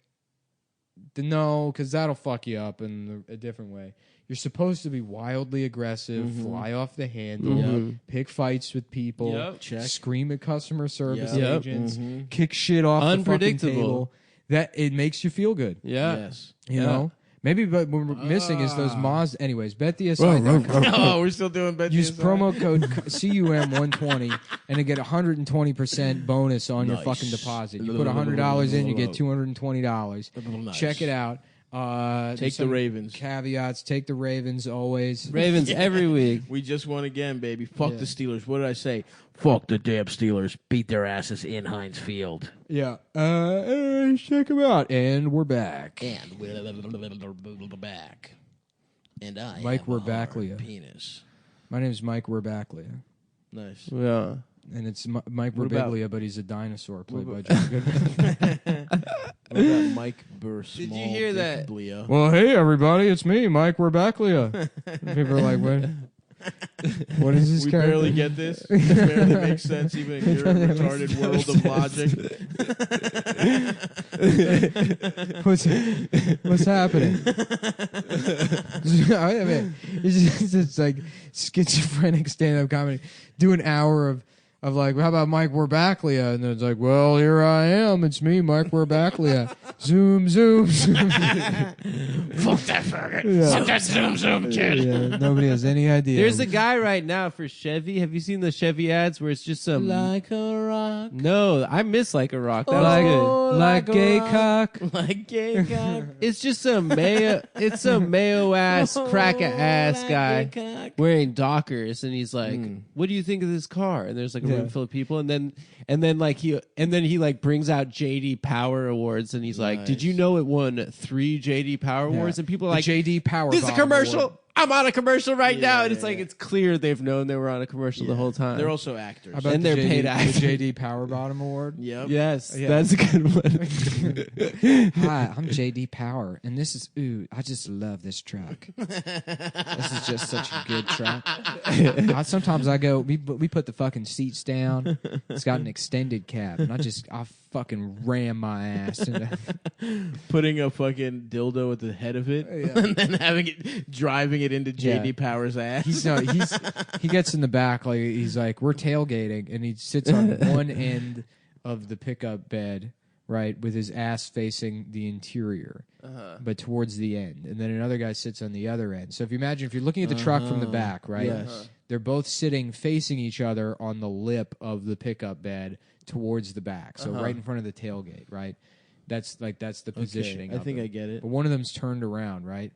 no, because that'll fuck you up in a different way. You're supposed to be wildly aggressive, fly off the handle, pick fights with people, Yep. Check. scream at customer service Yep. agents, kick shit off the fucking Unpredictable. table. That it makes you feel good. Yeah. Yes. You Yeah. know? Maybe but what we're missing is those Moz. Anyways, bettheSI.com. Oh, we're still doing bet. Use promo code CUM120 and to get 120% bonus on your Nice. fucking deposit. You put $100 in, you get $220. Nice. Check it out. Take there's the some Ravens. Caveats. Take the Ravens always. Ravens every week. We just won again, baby. Fuck Yeah. the Steelers. What did I say? Fuck the damn Steelers. Beat their asses in Heinz Field. Yeah. Check them out. And we're back. And we're back. And I Mike have a hard Werbaclia. penis. My name is Mike Werbaclia. Nice. Yeah. And it's Mike What about- Werbiglia, but he's a dinosaur played by What John Goodman. What about Mike Burr? Did you hear that? Blia? Well, hey, everybody, it's me, Mike Werbaclia. People are like, what? What is this We character? barely get this. It barely makes sense even in your retarded world of logic. What's happening? I mean, it's like schizophrenic stand-up comedy. Do an hour of like, how about Mike Werbaclia? And then it's like, well, here I am. It's me, Mike Werbaclia. Zoom, zoom, zoom. Fuck that faggot. Yeah. Fuck that zoom kid. Yeah, nobody has any idea. There's a guy right now for Chevy. Have you seen the Chevy ads where it's just some? Like a rock. No, I miss Like a Rock. That like, was good. like gay cock. Like gay cock. It's just some mayo. It's some mayo ass, crack ass guy wearing Dockers, and he's like, "What do you think of this car?" And there's like a room full of people, and then he like brings out JD Power Awards, and he's like, "Did you know it won 3 JD Power Awards?" And people are like, JD Power. "This is a Bottom commercial. Award. I'm on a commercial right now," and Yeah, it's like yeah. it's clear they've known they were on a commercial the whole time. They're also actors. How about And the they're JD, paid actors. the JD Power Bottom Award? Yep. Yes, Yeah. that's a good one. Hi, I'm JD Power, and this is I just love this truck. This is just such a good truck. Sometimes I go, we put the fucking seats down. It's got an extended cab, and I fucking ram my ass into. Putting a fucking dildo at the head of it Yeah. and then driving it into JD Yeah. Power's ass. He gets in the back like he's like we're tailgating, and he sits on one end of the pickup bed, right, with his ass facing the interior, but towards the end, and then another guy sits on the other end. So if you're looking at the truck from the back, right, Yes. they're both sitting facing each other on the lip of the pickup bed towards the back, so right in front of the tailgate, right. That's the positioning. I of think it. I get it. But one of them's turned around, right?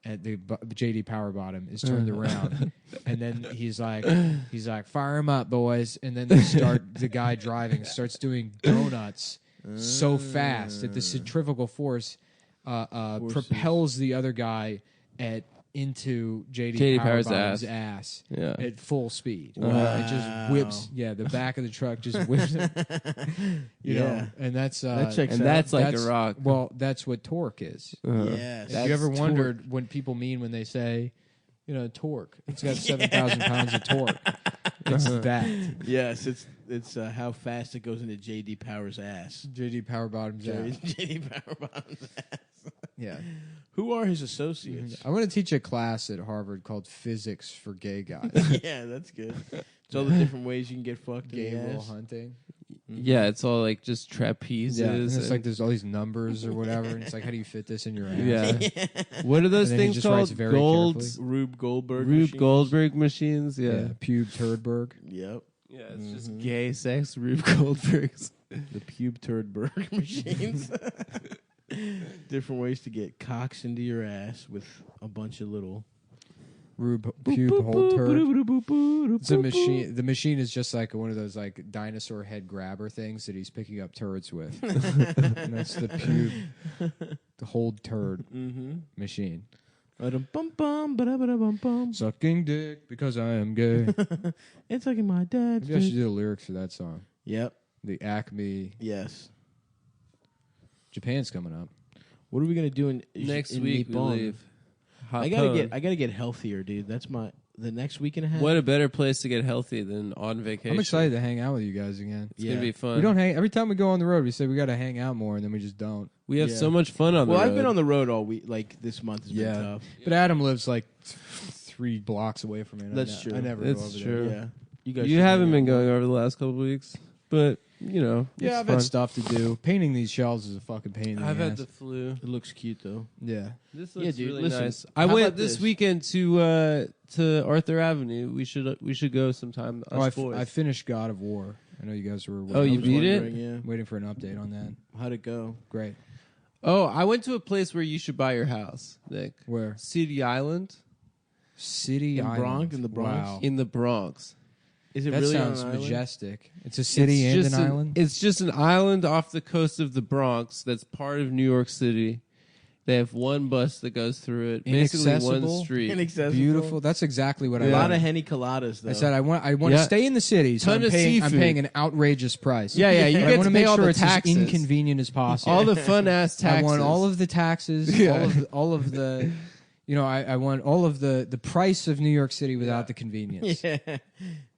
At the JD Power Bottom is turned around, and then he's like, fire him up, boys! And then the guy driving starts doing donuts so fast that the centrifugal force propels the other guy into JD Power Power's Bottom's ass. ass Yeah. at full speed. Wow. It just whips. Yeah, the back of the truck just whips it. You know, and that's That checks And out. that's like a rock. Well, that's what torque is. Yes. Have you ever That's wondered when people mean when they say, torque? It's got 7,000 pounds of torque. It's that. Yes, it's how fast it goes into JD Power's ass. JD Power Bottom's ass. JD Power Bottom's ass. Yeah. Who are his associates? I'm going to teach a class at Harvard called Physics for Gay Guys. Yeah, that's good. It's all the different ways you can get fucked in Gay the will ass. hunting. Yeah, it's all like just trapezes. Yeah, and it's and- like there's all these numbers or whatever, and it's like, how do you fit this in your ass? yeah. What are those And then he things just writes called? very Gold carefully. Rube Goldberg. Rube machines. Goldberg machines. Yeah, Yeah. pube Turdberg. Yep. Yeah, it's just gay sex Rube Goldbergs. The pube Turdberg machines. Different ways to get cocks into your ass with a bunch of little. Rube pube hole turd. It's a machine. The machine is just like one of those like dinosaur head grabber things that he's picking up turds with. And that's the pube, the hold turd machine. Ba-dum-bum-bum, Sucking dick because I am gay. it's like my dad's. Maybe I should do the lyrics for that song. Yep. The Acme. Yes. Japan's coming up. What are we gonna do in Next in week we Nippon? leave. I gotta get healthier, dude. That's the next week and a half. What a better place to get healthy than on vacation. I'm excited to hang out with you guys again. It's gonna be fun. We don't hang every time we go on the road. We say we got to hang out more, and then we just don't. We have Yeah. so much fun on the Well, road. I've been on the road all week. Like this month has been tough. But Adam lives like 3 blocks away from me. and That's true. I never That's go over true. there. Yeah. You should haven't hang been out going over the last couple of weeks, but you know, Yeah, it's I've fun. had stuff to do. Painting these shelves is a fucking pain in the I've had ass. the flu. more. It looks cute though. Yeah. This Yeah, looks dude, really listen, nice. how I went about this this? weekend to Arthur Avenue. We should go sometime. Oh, Us boys. I finished God of War. I know you guys were Oh, you I was beat it? wondering, Yeah. waiting for an update on that. How'd it go? Great. Oh, I went to a place where you should buy your house, Nick. Where? City Island City In Island. Bronx? In the Bronx? Wow. in the Bronx. Is it That really sounds on an island? majestic. It's a city and just an island? It's just an island off the coast of the Bronx that's part of New York City. They have one bus that goes through it. Basically one Inaccessible? street. Inaccessible. Beautiful. That's exactly what A I lot wanted. of henny coladas though. I said I want to Yeah. stay in the city, so Ton I'm of paying, I'm seafood. paying an outrageous price. Yeah, yeah, you But get I to want to pay make all sure the it's taxes. as inconvenient as possible. all the fun ass taxes. I want all of the taxes, Yeah. all of the you know, I want all of the price of New York City without the convenience. yeah.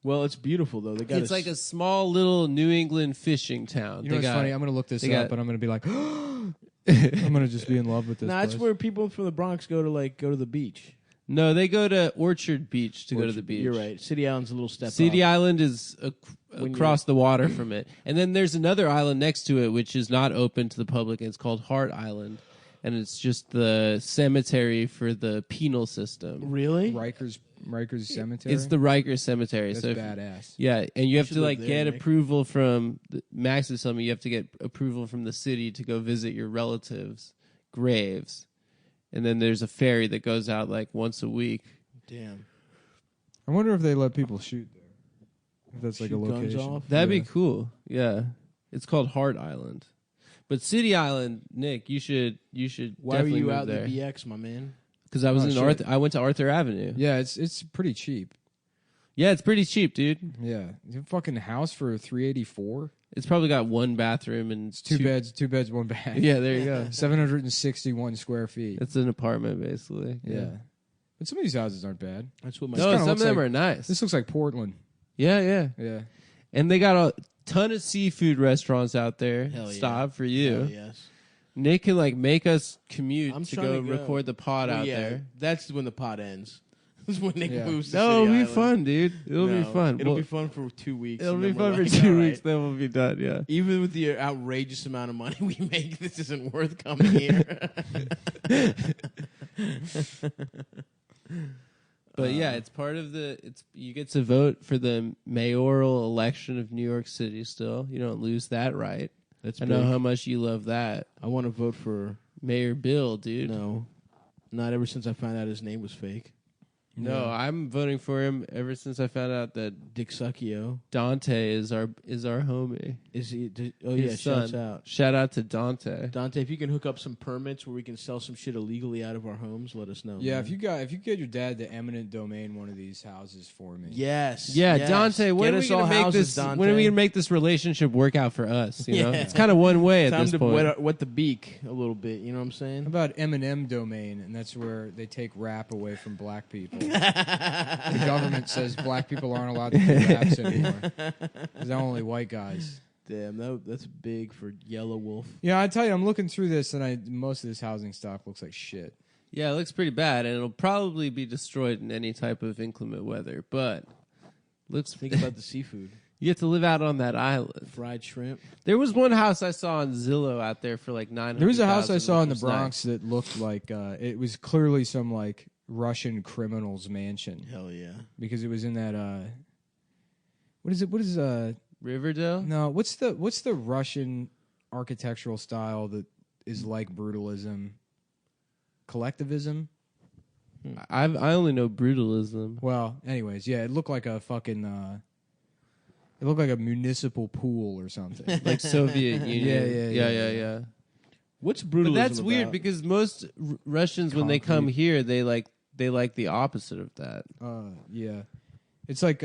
Well, it's beautiful though. They got It's like a small little New England fishing town. You know what's funny? I'm going to look this they up, got- and I'm going to be like, I'm going to just be in love with this. Nah, that's place. where people from the Bronx go to the beach. No, they go to Orchard Beach to go to the Orchard- beach. You're right. City Island's a little step City up. Island is When across the water from it. And then there's another island next to it, which is not open to the public. And it's called Hart Island. And it's just the cemetery for the penal system. Really? Rikers Cemetery. It's the Riker Cemetery. That's So badass. yeah, and you have should to live like there, get Nick. approval from Max is telling me you have to get approval from the city to go visit your relatives' graves. And then there's a ferry that goes out like once a week. Damn. I wonder if they let people shoot there. If that's like Shoot a guns location. off? That'd Yeah. be cool. Yeah. It's called Hart Island. But City Island, Nick, you should Why were definitely you move out there. in the BX, my man? Because I was Oh, in shit. Arthur. I went to Arthur Avenue. Yeah, it's pretty cheap. Yeah, it's pretty cheap, dude. Yeah, you have a fucking house for $384. It's probably got one bathroom and It's two beds, one bath. Yeah, there you go. 761 square feet. It's an apartment basically. Yeah. But some of these houses aren't bad. That's what my No, kinda some looks of them like- are nice. This looks like Portland. Yeah, yeah. Yeah. And they got a ton of seafood restaurants out there. Hell yeah. Stop for you. Hell yes. Nick can like make us commute I'm to trying go to go. record the pod Well, out yeah, there. That's when the pod ends. That's when Nick Yeah. moves to No, City it'll be Island. fun, dude. It'll be No, fun. It'll Well, be fun for 2 weeks. It'll and be then we're fun for like, 2 all weeks, right. then we'll be done. Yeah. Even with the outrageous amount of money we make, this isn't worth coming here. But yeah, it's part of you get to vote for the mayoral election of New York City still. You don't lose that right. That's I know big. how much you love that. I want to vote for Mayor Bill, dude. no. Not ever since I found out his name was fake. No, I'm voting for him ever since I found out that Dick Succhio. Dante is our homie. Is he? Oh His yeah, son. shouts out. Shout out to Dante. Dante, if you can hook up some permits where we can sell some shit illegally out of our homes, let us know. Yeah, man. if you get your dad to eminent domain one of these houses for me. Yes. Yeah, yes. Dante. When Get are we us all gonna make houses, this? Dante. When are we gonna make this relationship work out for us? You know, Yeah. it's kind of one way at Time this to point. wet the beak a little bit. You know what I'm How saying? about M&M domain, and that's where they take rap away from black people. The government says black people aren't allowed to do raps anymore. There's only white guys. Damn, that's big for Yellow Wolf. Yeah, I tell you, I'm looking through this, and most of this housing stock looks like shit. Yeah, it looks pretty bad, and it'll probably be destroyed in any type of inclement weather. But looks Think about the seafood. You have to live out on that island. Fried shrimp. There was one house I saw on Zillow out there for like $900,000. There was a house I saw in the which was Bronx that looked like it was clearly some like Russian criminal's mansion Hell yeah. because it was in that what is it? What is nice. Riverdale? no? What's the Russian architectural style that is like brutalism? Collectivism. I only know brutalism. Well, anyways, yeah, it looked like a fucking. It looked like a municipal pool or something. Like Soviet Union. Yeah. What's But brutalism that's weird about? because most Russians, when they come Concrete. here, they like the opposite of that. Yeah, it's like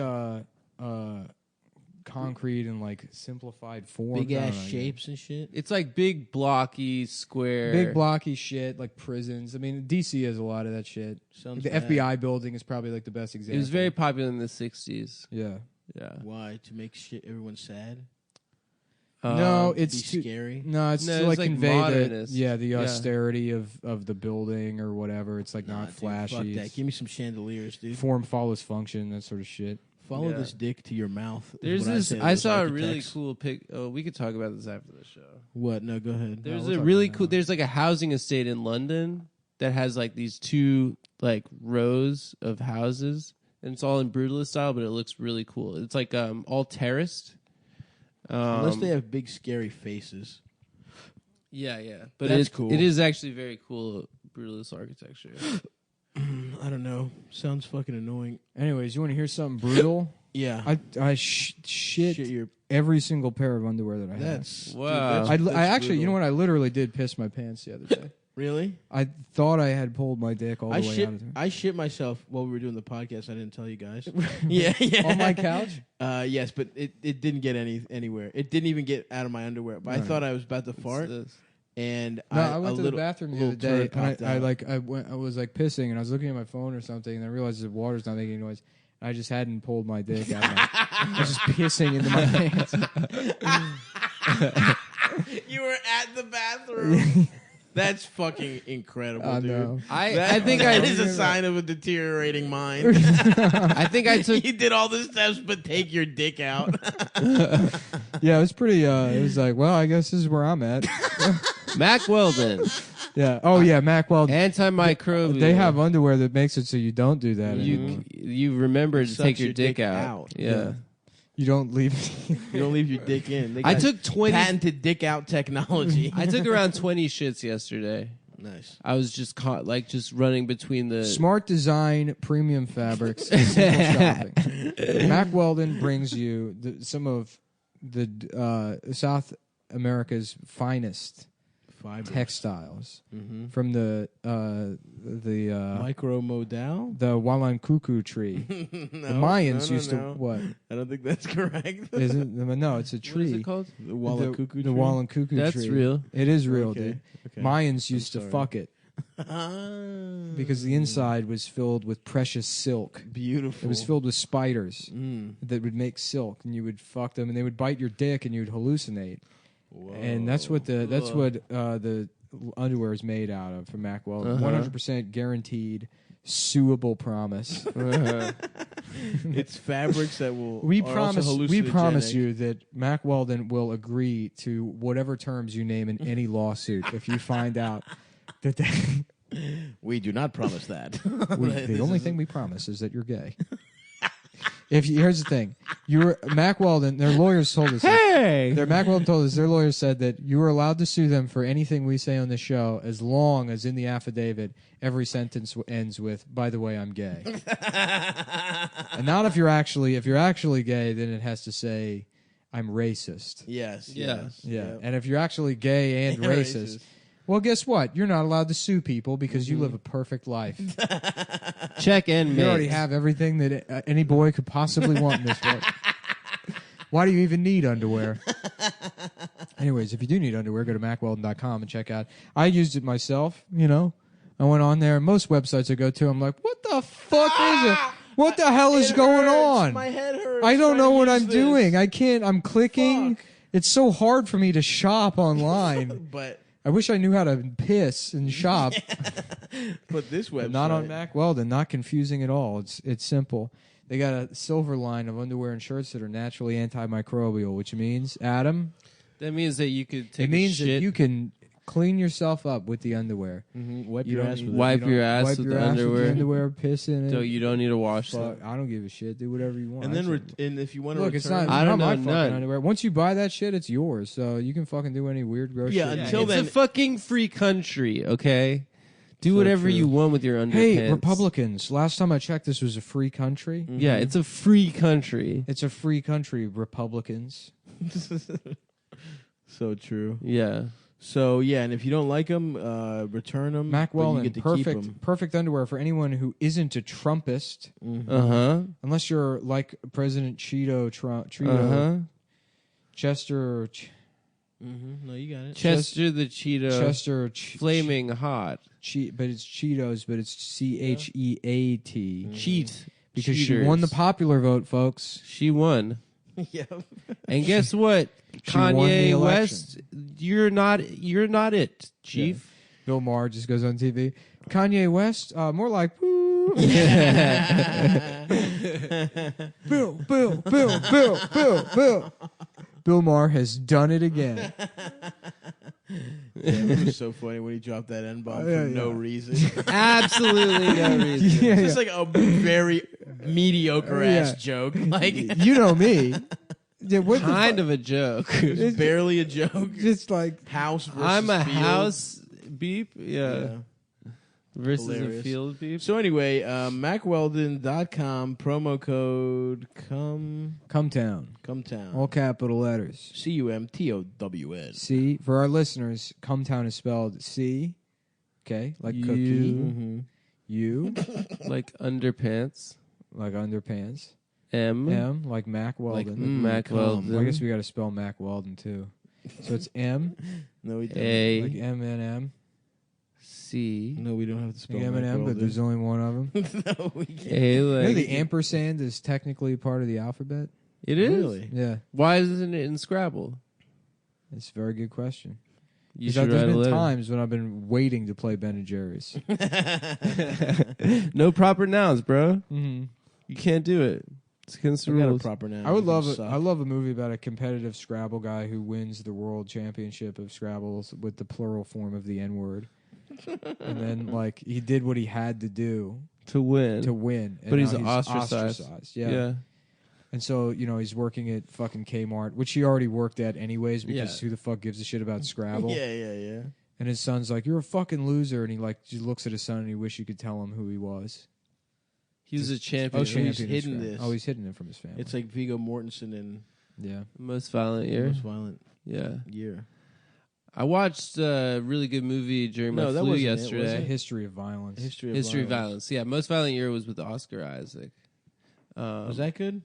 concrete and like simplified form. big ass shapes and shit. It's like big, blocky, square. Big blocky shit like prisons. I mean, DC has a lot of that shit. Sounds The bad. FBI building is probably like the best example. It was very popular in the 60s. yeah. Yeah. Why? To make shit everyone sad? No, Be it's too. scary. No, it's No, to it's like like convey the modernist. the Yeah. austerity of the building or whatever. It's like Nah, not dude, flashy. Fuck that. It's Give me some chandeliers, dude. form follows function, that sort of shit. Follow Yeah. this dick to your mouth. is There's what this. say to I those saw a really architects. cool pic. Oh, we could talk about this after the show. What? No, go ahead. There's we'll a talk really about it cool. now. There's like a housing estate in London that has like these two like rows of houses, and it's all in brutalist style, but it looks really cool. It's like all terraced. Unless they have big scary faces. Yeah. But That's cool. It is actually very cool brutalist architecture. I don't know. Sounds fucking annoying. Anyways, you want to hear something brutal? Yeah. I shit your. every single pair of underwear that I have. That's dude, Wow. I actually, you know what? I literally did piss my pants the other day. Really? I thought I had pulled my dick all the way out of there. I shit myself while we were doing the podcast. I didn't tell you guys. yeah. On my couch? Yes, but it didn't get anywhere. It didn't even get out of my underwear. But I Right. thought I was about to fart, It's this. and No, I went to the bathroom the other little day, turd popped and out. I was like pissing, and I was looking at my phone or something, and I realized the water's not making any noise. I just hadn't pulled my dick out. I was just pissing into my pants. You were at the bathroom. That's fucking incredible, I dude. know. I think that is a sign of a deteriorating mind. I think I took. You did all the steps, but take your dick out. Yeah, it was pretty. It was like, well, I guess this is where I'm at. Mac Weldon, Yeah. Oh yeah, Mac Weldon. antimicrobial. They have underwear that makes it so you don't do that. anymore. You remember to Sucks take your your dick dick out. out. Yeah. You don't leave. You don't leave your dick in. They I got took 20. patented dick out technology. I took around 20 shits yesterday. Nice. I was just caught just running between the. Smart design, premium fabrics, simple shopping. Mac Weldon brings you some of the South America's finest Fiber. textiles Mm-hmm. from the Micro modal. Walankuku tree. No, The Mayans no, used to no. what? I don't think that's correct. Isn't no? It's a What is tree. it called? The Walankuku tree. The Walankuku That's tree. real. It is real, Okay, dude. okay. Mayans used to sorry. fuck it because the inside was filled with precious silk. Beautiful. It was filled with spiders Mm. that would make silk, and you would fuck them, and they would bite your dick, and you'd hallucinate. And that's what the underwear is made out of from Mac Weldon. 100% guaranteed, suable promise. It's fabrics that will. We are promise. also We promise hallucinogenic. you that Mac Weldon will agree to whatever terms you name in any lawsuit if you find out that We do not promise that. the only thing we promise is that you're gay. Here's the thing, Mac Weldon. Their lawyers told us. Mac Weldon told us their lawyers said that you are allowed to sue them for anything we say on the show as long as in the affidavit every sentence ends with "By the way, I'm gay." And not if you're actually gay, then it has to say "I'm racist." Yes. Yeah. Yes. Yeah, Yep. and if you're actually gay and racist, well, guess what? You're not allowed to sue people because you live a perfect life. Check and You already have everything that any boy could possibly want in this world. Why do you even need underwear? Anyways, if you do need underwear, go to macweldon.com and check out. I used it myself, I went on there. Most websites I go to, I'm like, what the fuck is it? What the hell is going on? My head hurts. I don't know what trying I'm to use doing. I can't. I'm clicking. Fuck. It's so hard for me to shop online. this. But I wish I knew how to piss and shop. this website. Not on Mac Weldon. Not confusing at all. It's simple. They got a silver line of underwear and shirts that are naturally antimicrobial, which means, Adam, That means that you could take it means a that shit. you can clean yourself up with the underwear. Wipe You your don't ass need- with Wipe it. your ass Wipe with your the ass underwear. with the underwear, piss in it. So you don't need to wash Fuck, them. I don't give a shit. Do whatever you want. And then, I just- and if you want to look, it's not, return, I it's don't not my know fucking none. underwear. Once you buy that shit, it's yours. So you can fucking do any weird, gross Yeah, shit. until It's then- a fucking free country, okay? Do So whatever true. you want with your underpants. Hey, Republicans! Last time I checked, this was a free country. Yeah, it's a free country. It's a free country, Republicans. so true. Yeah. So yeah, and if you don't like them, return them. Mac but you Weldon, get to keep 'em. perfect underwear for anyone who isn't a Trumpist, Uh-huh. unless you're like President Cheeto, Uh-huh. Chester, No, you got it. Chester the Cheeto. Chester, Flaming hot. but it's Cheetos, but it's CHEAT. Cheat. Because she Cheaters. won the popular vote, folks. She won. yeah. And guess what? She won the Kanye election. West, you're not it, Chief. Bill Maher just goes on TV. Kanye West, more like woo. Bill. Bill Maher has done it again. It was so funny when he dropped that N-bomb Yeah, for no yeah. reason. Absolutely no reason. Yeah, It's just like a very mediocre ass Yeah. joke. Like You know me. Yeah, what the Kind fu- of a joke. it's barely a joke. Just like House versus I'm a field. house beep. Yeah. Yeah. Versus Hilarious. a field beep. So anyway, MacWeldon.com promo code Cumtown, Cumtown. all capital letters. CUMTOWN. C for our listeners. Cumtown is spelled C. Okay, like cookie. Mm-hmm. U Like underpants. like underpants. M. M like Mac Like Weldon. Mac cum. Weldon. Well, I guess we got to spell Mac Weldon too. So it's M No, we don't. A. like M&M. C. No, we don't have to spell Like M&M, but there's only one of them. no, we can't. A. You know Like, the ampersand is technically part of the alphabet. it is? Really? Yeah, Why isn't it in Scrabble? it's a very good question. You Because should there's write a been letter. times when I've been waiting to play Ben and Jerry's. No proper nouns, bro. Mm-hmm. You can't do it. It's against the We got a rules. proper noun. I would love Suck. I love a movie about a competitive Scrabble guy who wins the world championship of Scrabbles with the plural form of the N word, and then like he did what he had to do To win. to win, and But he's now ostracized. Yeah. And so he's working at fucking Kmart, which he already worked at anyways, because Yeah. who the fuck gives a shit about Scrabble? Yeah. And his son's like, "You're a fucking loser," and he like just looks at his son and he wish he could tell him who he was. He was a champion. Oh, Champion he's of hidden Scrabble. this. Oh, he's hidden it from his family. It's like Viggo Mortensen in yeah. Most violent year. Most Violent Yeah. Year. I watched a really good movie during my No, that flu wasn't it, was It's a yesterday. history of violence. History of Violence. Yeah, Most Violent Year was with Oscar Isaac. Was that good?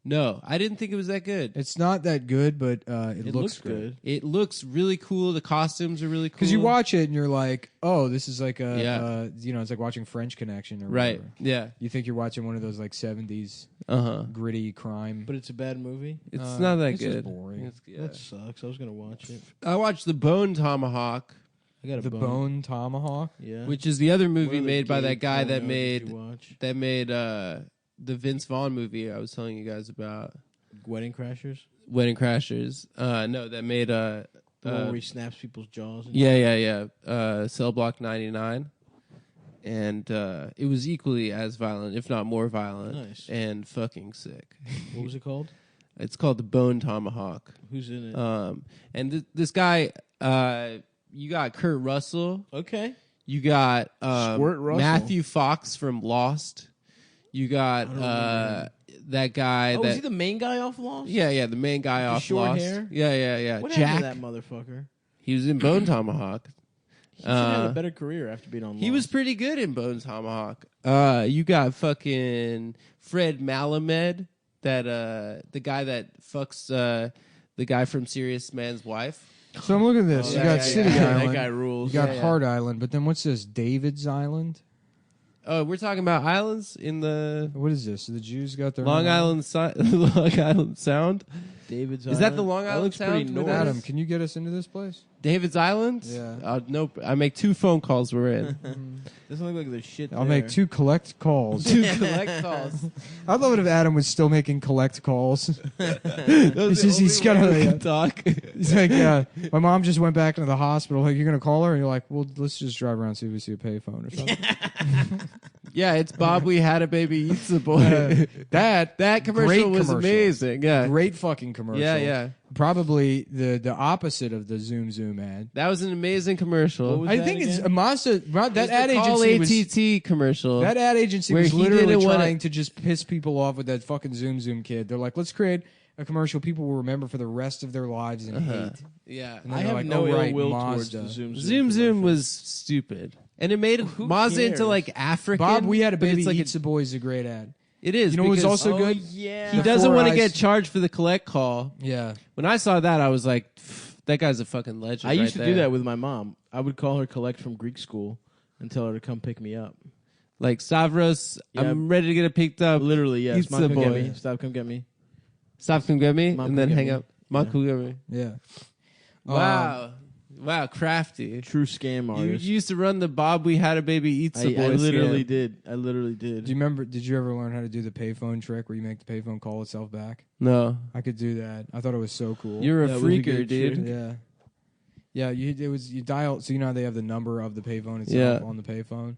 No, I didn't think it was that good. It's not that good, but it, It looks looks good. It looks really cool. The costumes are really cool. Because you watch it and you're like, "Oh, this is like a, Yeah. it's like watching French Connection or Right. whatever. Yeah. You think you're watching one of those like '70s Uh-huh. gritty crime. But it's a bad movie. It's not that it's just good. boring. It's- yeah. That sucks. I was gonna watch it. I watched The Bone Tomahawk, I got a The Bone Tomahawk. Yeah. which is the other What movie other made by gay that guy that pornos did you made watch? the Vince Vaughn movie I was telling you guys about, Wedding Crashers. Wedding Crashers. No, that made The one where he snaps people's jaws. And yeah. Cell Block 99. And it was equally as violent, if not more violent, Nice. and fucking sick. What was it called? It's called The Bone Tomahawk. Who's in it? And this guy, you got Kurt Russell. Okay. You got Squirt Russell. Matthew Fox from Lost. You got that guy Oh, that is he the main guy off Lost? yeah, the main guy The off short Lost. hair? Yeah. What Jack. happened to that motherfucker? He was in Bone Tomahawk. He should have a better career after being on Lost. He was pretty good in Bone Tomahawk. You got fucking Fred Malamed, that the guy that fucks the guy from Serious Man's Wife. So I'm looking at this. Oh, you got City Island. That guy You rules. got Yeah. Hard Island, but then what's this? David's Island. Oh, we're talking about islands in the What is this? The Jews got their Long own Island Long Island Sound. David's Is that Island? the Long That Island looks pretty Sound with north. Adam, can you get us into this place? David's Island? Yeah. Nope. I make 2 phone calls. We're in. Doesn't look like there's shit I'll there. make 2 collect calls. 2 collect calls. I'd love it if Adam was still making collect calls. It's just he's got to talk. He's like, yeah. My mom just went back into the hospital. Like, you're gonna call her, and you're like, well, let's just drive around and see if we see a payphone or something. Yeah, it's Bob. We had a baby eats a boy. That commercial Great was commercial. amazing. Yeah, Great fucking commercial. yeah. Probably the opposite of the Zoom Zoom ad. That was an amazing commercial. What was I that think it's again? Mazda. That ad Call agency was. ATT commercial. That ad agency Where was he literally didn't wanna- trying to just piss people off with that fucking Zoom Zoom kid. They're like, let's create a commercial people will remember for the rest of their lives and hate. yeah. And then I they're have like, no oh, ill right, will towards Mazda. the Zoom Zoom Zoom was stupid, and it made Who Mazda into cares? like African. Bob, we had a but baby it's like eats a boy is a great ad. It is. You know what was because also good? Yeah. He The doesn't Four want to Eyes- get charged for the collect call. Yeah. When I saw that, I was like, that guy's a fucking legend. I used right to do there. that with my mom. I would call her collect from Greek school and tell her to come pick me up. Like Stavros, Yeah. I'm ready to get it picked up. Literally, yes. Eats Mom, the come get boy. me. Stop, come get me. Stop, come get me, Mom, and come then get hang me. up. Mom, Yeah. come get me. Yeah. Wow, crafty. True scam You artist. used to run the Bob. We had a baby eats a boy. I literally scam. did. I literally did. Do you remember? Did you ever learn how to do the payphone trick where you make the payphone call itself back? No, I could do that. I thought it was so cool. you're a That was a freaker, good dude. trick. Yeah. Yeah, you dial, so you know how they have the number of the payphone itself Yeah. on the payphone. You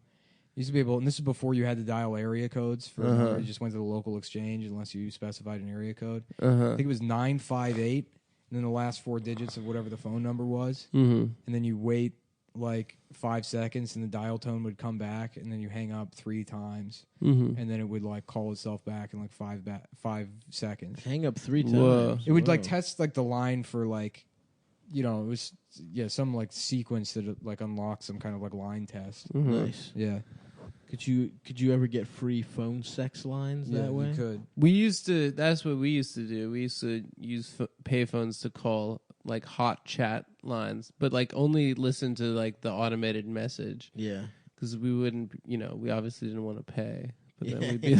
used to be able, and this is before you had to dial area codes for. Uh-huh. You just went to the local exchange unless you specified an area code. I Uh-huh. think it was 958, and then the last 4 digits of whatever the phone number was, Mm-hmm. and then you wait like 5 seconds, and the dial tone would come back, and then you hang up 3 times, Mm-hmm. and then it would like call itself back in like 5 seconds. Hang up 3 times. Whoa. It would like Whoa. test like the line for like, you know, it was some like sequence that like unlocks some kind of like line test. Mm-hmm. Nice. Yeah, Could you ever get free phone sex lines yeah, that way? you could. We used to. That's what we used to do. We used to use payphones to call like hot chat lines, but like only listen to like the automated message Yeah. because we wouldn't. You know, we obviously didn't want to pay. But then we'd be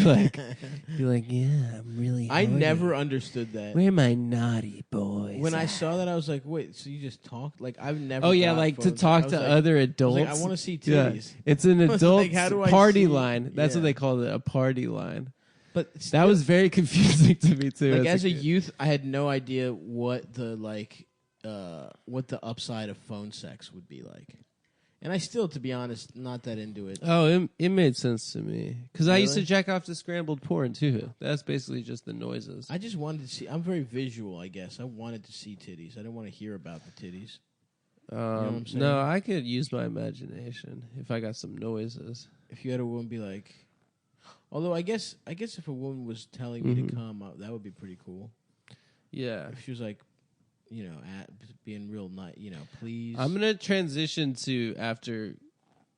like, yeah, I'm really. I horny. never understood that. Where my naughty boys? When I saw that, I was like, "Wait, so you just talk?" Like I've never. Oh yeah, got like to phones. I talk was to like- other I was adults. like, I want to see Yeah. titties. It's an I was adult like, how do I party see- line. That's what Yeah. they call it, a party line. But That was very confusing to me too. like as a kid. youth, I had no idea what the what the upside of phone sex would be like, and I still, to be honest, not that into it. Oh, it made sense to me because I used to Really? jack off to scrambled porn too. That's basically just the noises. I just wanted to see. I'm very visual, I guess. I wanted to see titties. I didn't want to hear about the titties. what I'm saying? No, I could use my imagination if I got some noises. If you had a woman be like, although I guess if a woman was telling me Mhm. to come, that would be pretty cool. Yeah, If she was like, being real nice, please. I'm gonna transition to after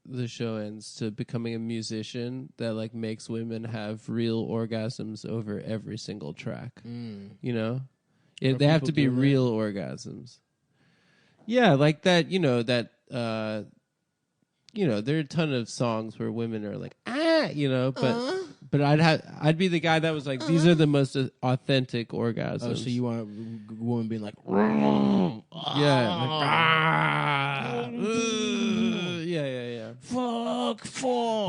the show ends to becoming a musician that like makes women have real orgasms over every single track. Mm. You know, Are they have people to be doing that? real orgasms. Yeah, like that. You know that. There are a ton of songs where women are like but I'd be the guy that was like these are the most authentic orgasms. Oh, so you want a woman being like, yeah. fuck,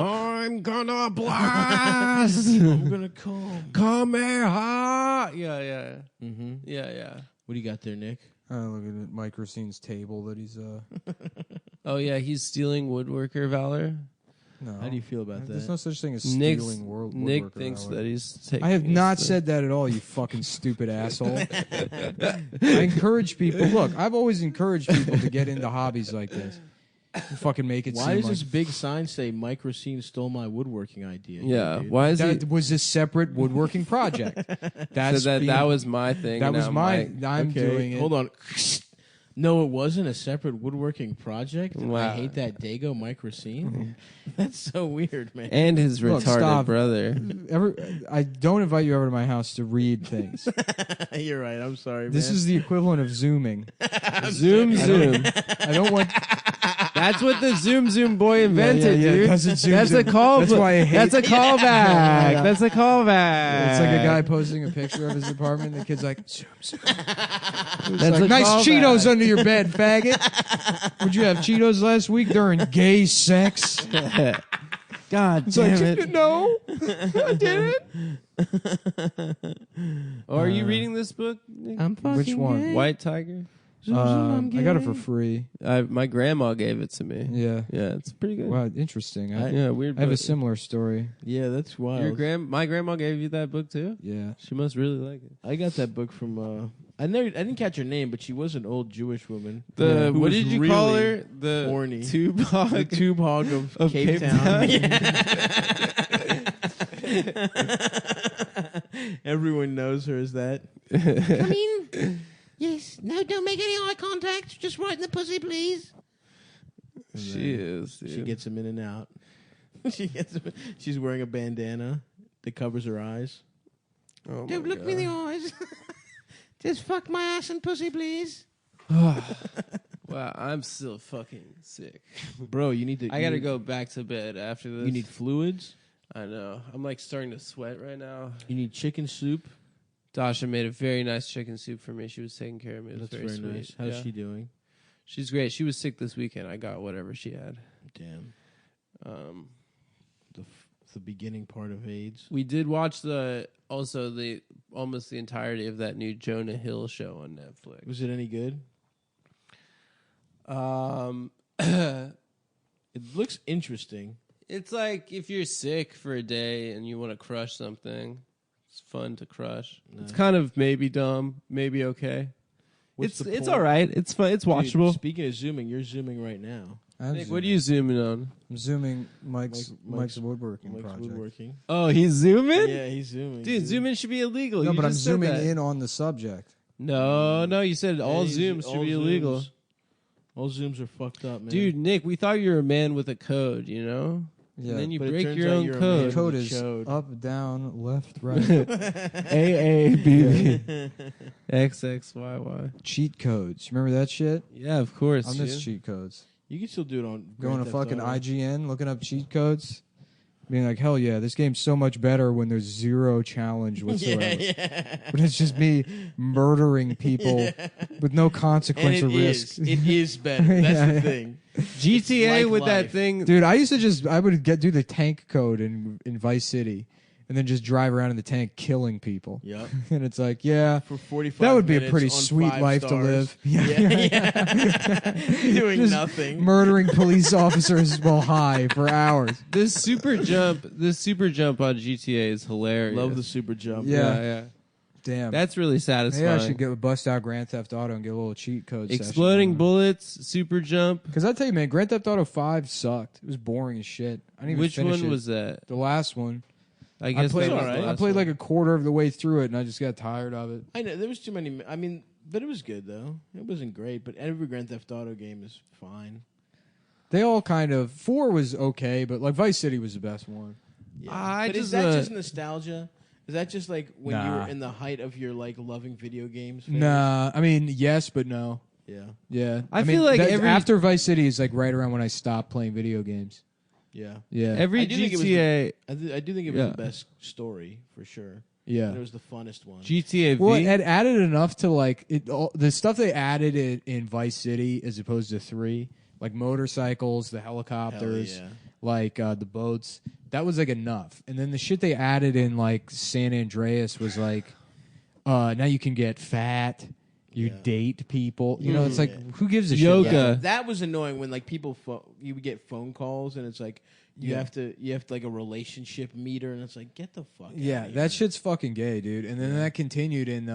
I'm gonna blast. I'm gonna come. Kameha. Yeah. Mm-hmm. Yeah. What do you got there, Nick? Look at Mike Racine's table that he's. Oh yeah, he's stealing woodworker valor. No. How do you feel about There's that? no such thing as Nick stealing world. Nick woodworker thinks valor. that he's taking. I have not his said that at all, you fucking stupid asshole. I encourage people. Look, I've always encouraged people to get into hobbies like this. Fucking make it Why seem does like this big sign say Mike Racine stole my woodworking idea? Yeah. dude? Why is that it? was a separate woodworking project. That's So that being- was my thing. that and was now mine. I'm Okay, doing it. Hold on. No, it wasn't a separate woodworking project. I Wow. hate that Dago Mike Racine. That's so weird, man. And his Look, retarded stop. brother. I don't invite you over to my house to read things. You're right. I'm sorry, This man. is the equivalent of zooming. Zoom. I don't want. That's what the Zoom boy invented, yeah, dude. because it's Zoom That's Zoom. a call. That's why I hate That's a callback. Yeah. That's a callback. It's like a guy posting a picture of his apartment. The kid's like, Zoom, Zoom. It's That's like, a nice callback. Cheetos under your bed, faggot. Would you have Cheetos last week during gay sex? God It's damn like, it. no, I didn't. Oh, are you reading this book, Nick? I'm fucking Which one? gay. White Tiger? I got it for free. My grandma gave it to me. Yeah. Yeah, it's pretty good. Wow, interesting. I Yeah, weird. have a book. similar story. Yeah, that's wild. My grandma gave you that book too. Yeah. She must really like it. I got that book from. I didn't catch her name, but she was an old Jewish woman. The who what was did you call really her? The horny. tube The hog. tube hog of Cape Cape Town. Town. Everyone knows her as that. Come in. Yes. No, don't make any eye contact. Just right in the pussy, please. She is. Dude. She gets him in and out. She's wearing a bandana that covers her eyes. Oh Don't my look me in the God. eyes. Just fuck my ass and pussy, please. Wow, I'm still fucking sick. Bro, you need to. I you gotta need- go back to bed after this. You need fluids. I know. I'm like starting to sweat right now. You need chicken soup. Dasha made a very nice chicken soup for me. She was taking care of me. It was That's very, very sweet. nice. How's Yeah. she doing? She's great. She was sick this weekend. I got whatever she had. Damn. Um, The beginning part of AIDS. we did watch almost the entirety of that new Jonah Hill show on Netflix. Was it any good? It looks interesting. It's like if you're sick for a day and you want to crush something, it's fun to crush. No. It's kind of maybe dumb, maybe okay. What's the It's point? all right. It's fun. It's Dude, watchable. speaking of zooming, you're zooming right now. Nick, what are you zooming on? I'm zooming Mike's Mike's woodworking Mike's project. woodworking. Oh, he's zooming? Yeah, he's zooming. Dude, zooming should be illegal. No, You but I'm just said zooming that. in on the subject. No, you said all he's- zooms should all be illegal. zooms- All zooms are fucked up, man. Dude, Nick, we thought you were a man with a code, you know? Yeah. And then you But it break turns your out own you're a man code. with Code a is chode. up, down, left, right. AABB. XXYY. Cheat codes. Remember that shit? Yeah, of course. I miss dude. cheat codes. You can still do it on Going Grand to Theft fucking Auto. IGN, looking up cheat codes, being like, hell yeah, this game's so much better when there's zero challenge whatsoever. But it's just me murdering people with no And consequence it or risk. is. It is better. That's Yeah, the yeah. thing. GTA like with that life. thing. Dude, I would do the tank code in Vice City and then just drive around in the tank killing people. Yep. And it's like, yeah, For 45 that would be a minutes pretty on sweet 5 life stars. to live. Yeah. Doing Just nothing. Murdering police officers while high for hours. This super jump on GTA is hilarious. Love the super jump. Yeah. Damn. That's really Maybe satisfying. I should bust out Grand Theft Auto and get a little cheat code. Exploding bullets, super jump. Because I tell you, man, Grand Theft Auto 5 sucked. It was boring as shit. I didn't even Which finish one it. was that? The last one. I guess played, that was all right. the I last played one. like a quarter of the way through it, and I just got tired of it. I know there was too many. I mean, but it was good though. It wasn't great, but every Grand Theft Auto game is fine. They all kind of 4 was okay, but like Vice City was the best one. Yeah. I but is just, that just nostalgia? Is that just like when you Nah. were in the height of your like loving video games? phase? Nah, I mean yes, but no. Yeah. Yeah, I mean, feel like that- every- after Vice City is like right around when I stopped playing video games. Yeah. Yeah, Every I do think it was GTA, I do think it was Yeah. the best story for sure. yeah. And it was the funnest one. GTA V. Well, it had added enough to like the stuff they added in Vice City as opposed to 3, like motorcycles, the helicopters, Hell yeah. like the boats. That was like enough. And then the shit they added in like San Andreas was like, now you can get fat, you Yeah. date people. You know, it's like Yeah. who gives a Yoga. shit? Yeah, that was annoying when like people you would get phone calls and it's like you Yeah. have to like a relationship meter and it's like get the fuck Yeah, outta that here. shit's fucking gay, dude. And then that continued in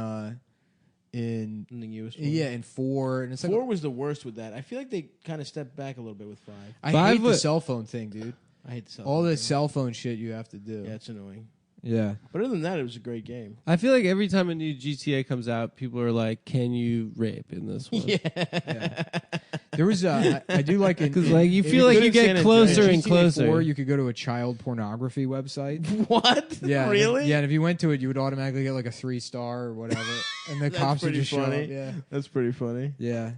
in the newest one. in 4, and it's like 4 was the worst with that. I feel like they kind of stepped back a little bit with 5. I 5 hate the was- cell phone thing, dude. I hate the cell All phone the thing. cell phone shit you have to do. Yeah, it's annoying. Yeah. But other than that, it was a great game. I feel like every time a new GTA comes out, people are like, "Can you rape in this one?" There was I do like it Because like you feel like you get closer and closer. Or you could go to a child pornography website. What? Yeah, Really? Yeah, and if you went to it, you would automatically get like a 3-star or whatever, and the That's cops would pretty just show funny. up. Yeah, That's pretty funny. yeah.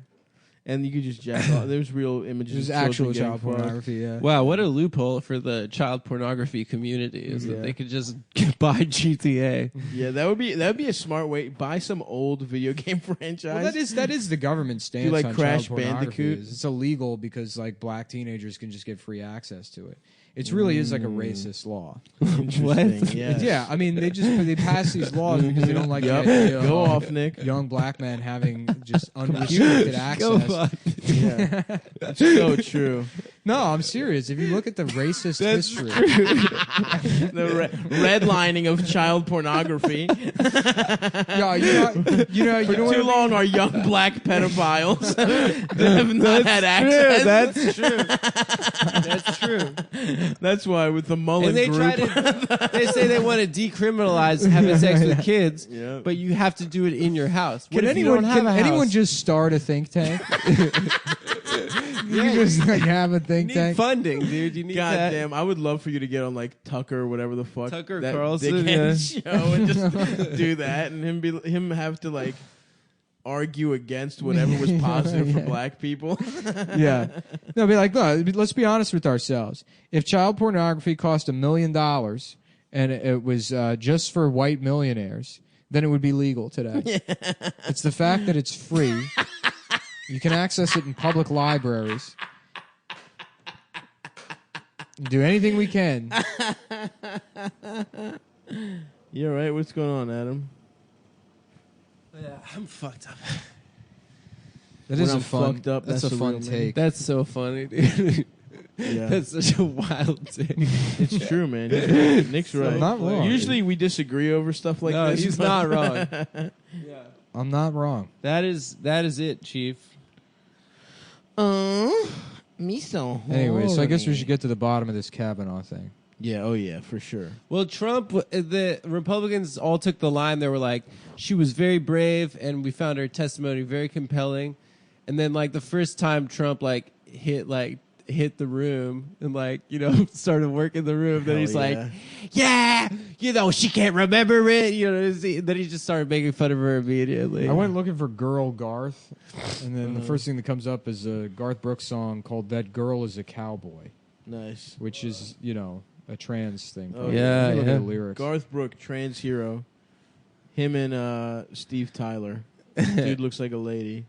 and you could just jack off. There's real images. There's of actual children child getting fucked. pornography. Yeah. Wow, what a loophole for the child pornography community is Yeah. that they could just buy GTA. Yeah, that would be a smart way. Buy some old video game franchise. Well, that is the government stance like on Crash child pornography. Bandicoot? It's illegal because like black teenagers can just get free access to it. It really is like a racist law. Interesting. Yes. Yeah, I mean they pass these laws because they don't like Yep. the idea Go of off, Nick. young black men having just unrestricted access. Yeah, that's so true. No, I'm serious. If you look at the racist history, The redlining of child pornography. yeah, you know For what I too mean? long, our young black pedophiles have not had access. That's true. That's true. That's why with the Mullen And they group. try to. They say they want to decriminalize having sex with kids, Yeah. but you have to do it in your house. What Can if you don't anyone have a house? just start a think tank? You can just like have a You think need tank. funding, dude. You need God that. damn, I would love for you to get on like Tucker or whatever the fuck. Tucker that Carlson, dickhead show and just do that and him have to like argue against whatever was positive for black people. Yeah. No, be like, look, let's be honest with ourselves. If child pornography cost $1 million and it was just for white millionaires, then it would be legal today. It's the fact that it's free. You can access it in public libraries. Do anything we can. You all right? What's going on, Adam? Yeah, I'm fucked up. That When is I'm a fun. fucked up, that's that's a the fun real name. take. That's so funny, dude. Yeah. That's such a wild thing. It's true, man. Nick's right. not wrong. Usually we disagree over stuff like No, this. he's but- not wrong. Yeah. I'm not wrong. That is it, Chief. Me so. Anyway, so I guess we should get to the bottom of this Kavanaugh thing. Yeah. Oh yeah, for sure. Well, Trump, the Republicans all took the line. They were like, she was very brave, and we found her testimony very compelling. And then, like, the first time Trump, like, hit the room and, like, you know, started working the room, then Hell he's yeah. like, yeah, you know, she can't remember it. You know, then he just started making fun of her immediately. I went looking for Girl Garth, and then the first thing that comes up is a Garth Brooks song called "That Girl Is a Cowboy," Nice. which is, you know, a trans thing. Oh, yeah, Let me look at yeah. the lyrics. Garth Brooks, trans hero. Him and Steve Tyler. Dude looks like a lady.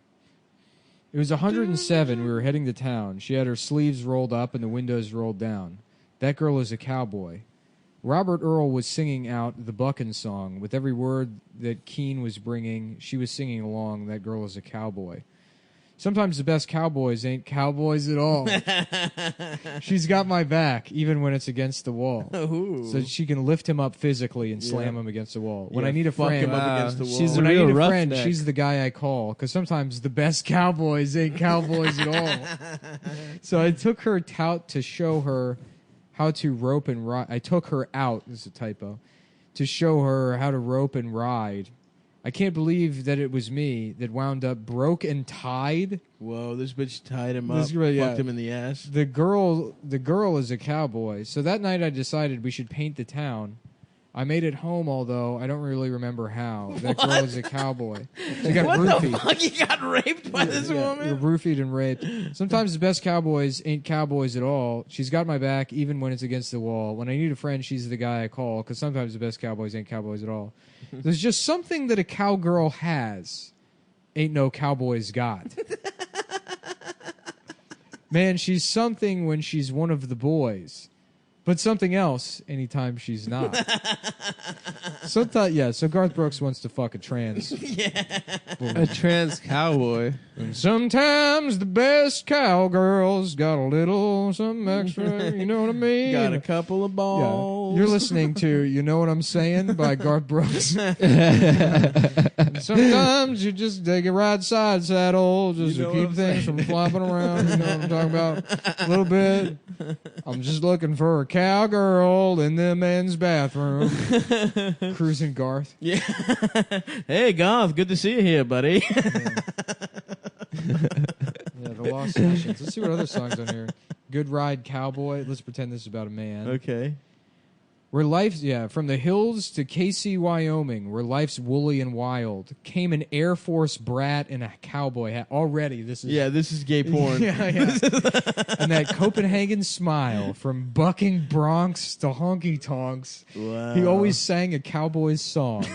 It was 107. We were heading to town. She had her sleeves rolled up and the windows rolled down. That girl is a cowboy. Robert Earl was singing out the Buckin' song. With every word that Keane was bringing, she was singing along, that girl is a cowboy. Sometimes the best cowboys ain't cowboys at all. She's got my back, even when it's against the wall. Ooh. So she can lift him up physically and slam Yeah. him against the wall. When Yeah, I need a fuck friend, him up against the wall. she's when a I real need a friend, roughneck. she's the guy I call. Because sometimes the best cowboys ain't cowboys at all. So I took her tout to show her how to rope and ride. I took her out, this is a typo, to show her how to rope and ride. I can't believe that it was me that wound up broke and tied. Whoa, this bitch tied him This up, girl, yeah. fucked him in the ass. The girl is a cowboy. So that night I decided we should paint the town. I made it home, although I don't really remember how. That girl is a cowboy. She got What roofied. the fuck? He got raped by this You're woman? roofied and raped. Sometimes the best cowboys ain't cowboys at all. She's got my back even when it's against the wall. When I need a friend, she's the guy I call, because sometimes the best cowboys ain't cowboys at all. There's just something that a cowgirl has, ain't no cowboys got. Man, she's something when she's one of the boys, but something else anytime she's not. So Garth Brooks wants to fuck a trans. a trans cowboy. And sometimes the best cowgirls got a little something extra, you know what I mean? Got a couple of Yeah. balls. You're listening to You Know What I'm Saying by Garth Brooks. And sometimes you just take a right side saddle just You know to what keep I'm things from flopping around. You know what I'm talking about? A little bit. I'm just looking for a cowgirl in the men's bathroom. Cruising Garth. Yeah. Hey, Garth, good to see you here, buddy. Yeah, the Lost Sessions. Let's see what other songs on here. Good Ride Cowboy. Let's pretend this is about a man. Okay. From the hills to Casey, Wyoming, where life's woolly and wild, came an Air Force brat in a cowboy hat. Already, this is this is gay porn. yeah. And that Copenhagen smile from bucking Bronx to honky tonks. Wow. He always sang a cowboy's song.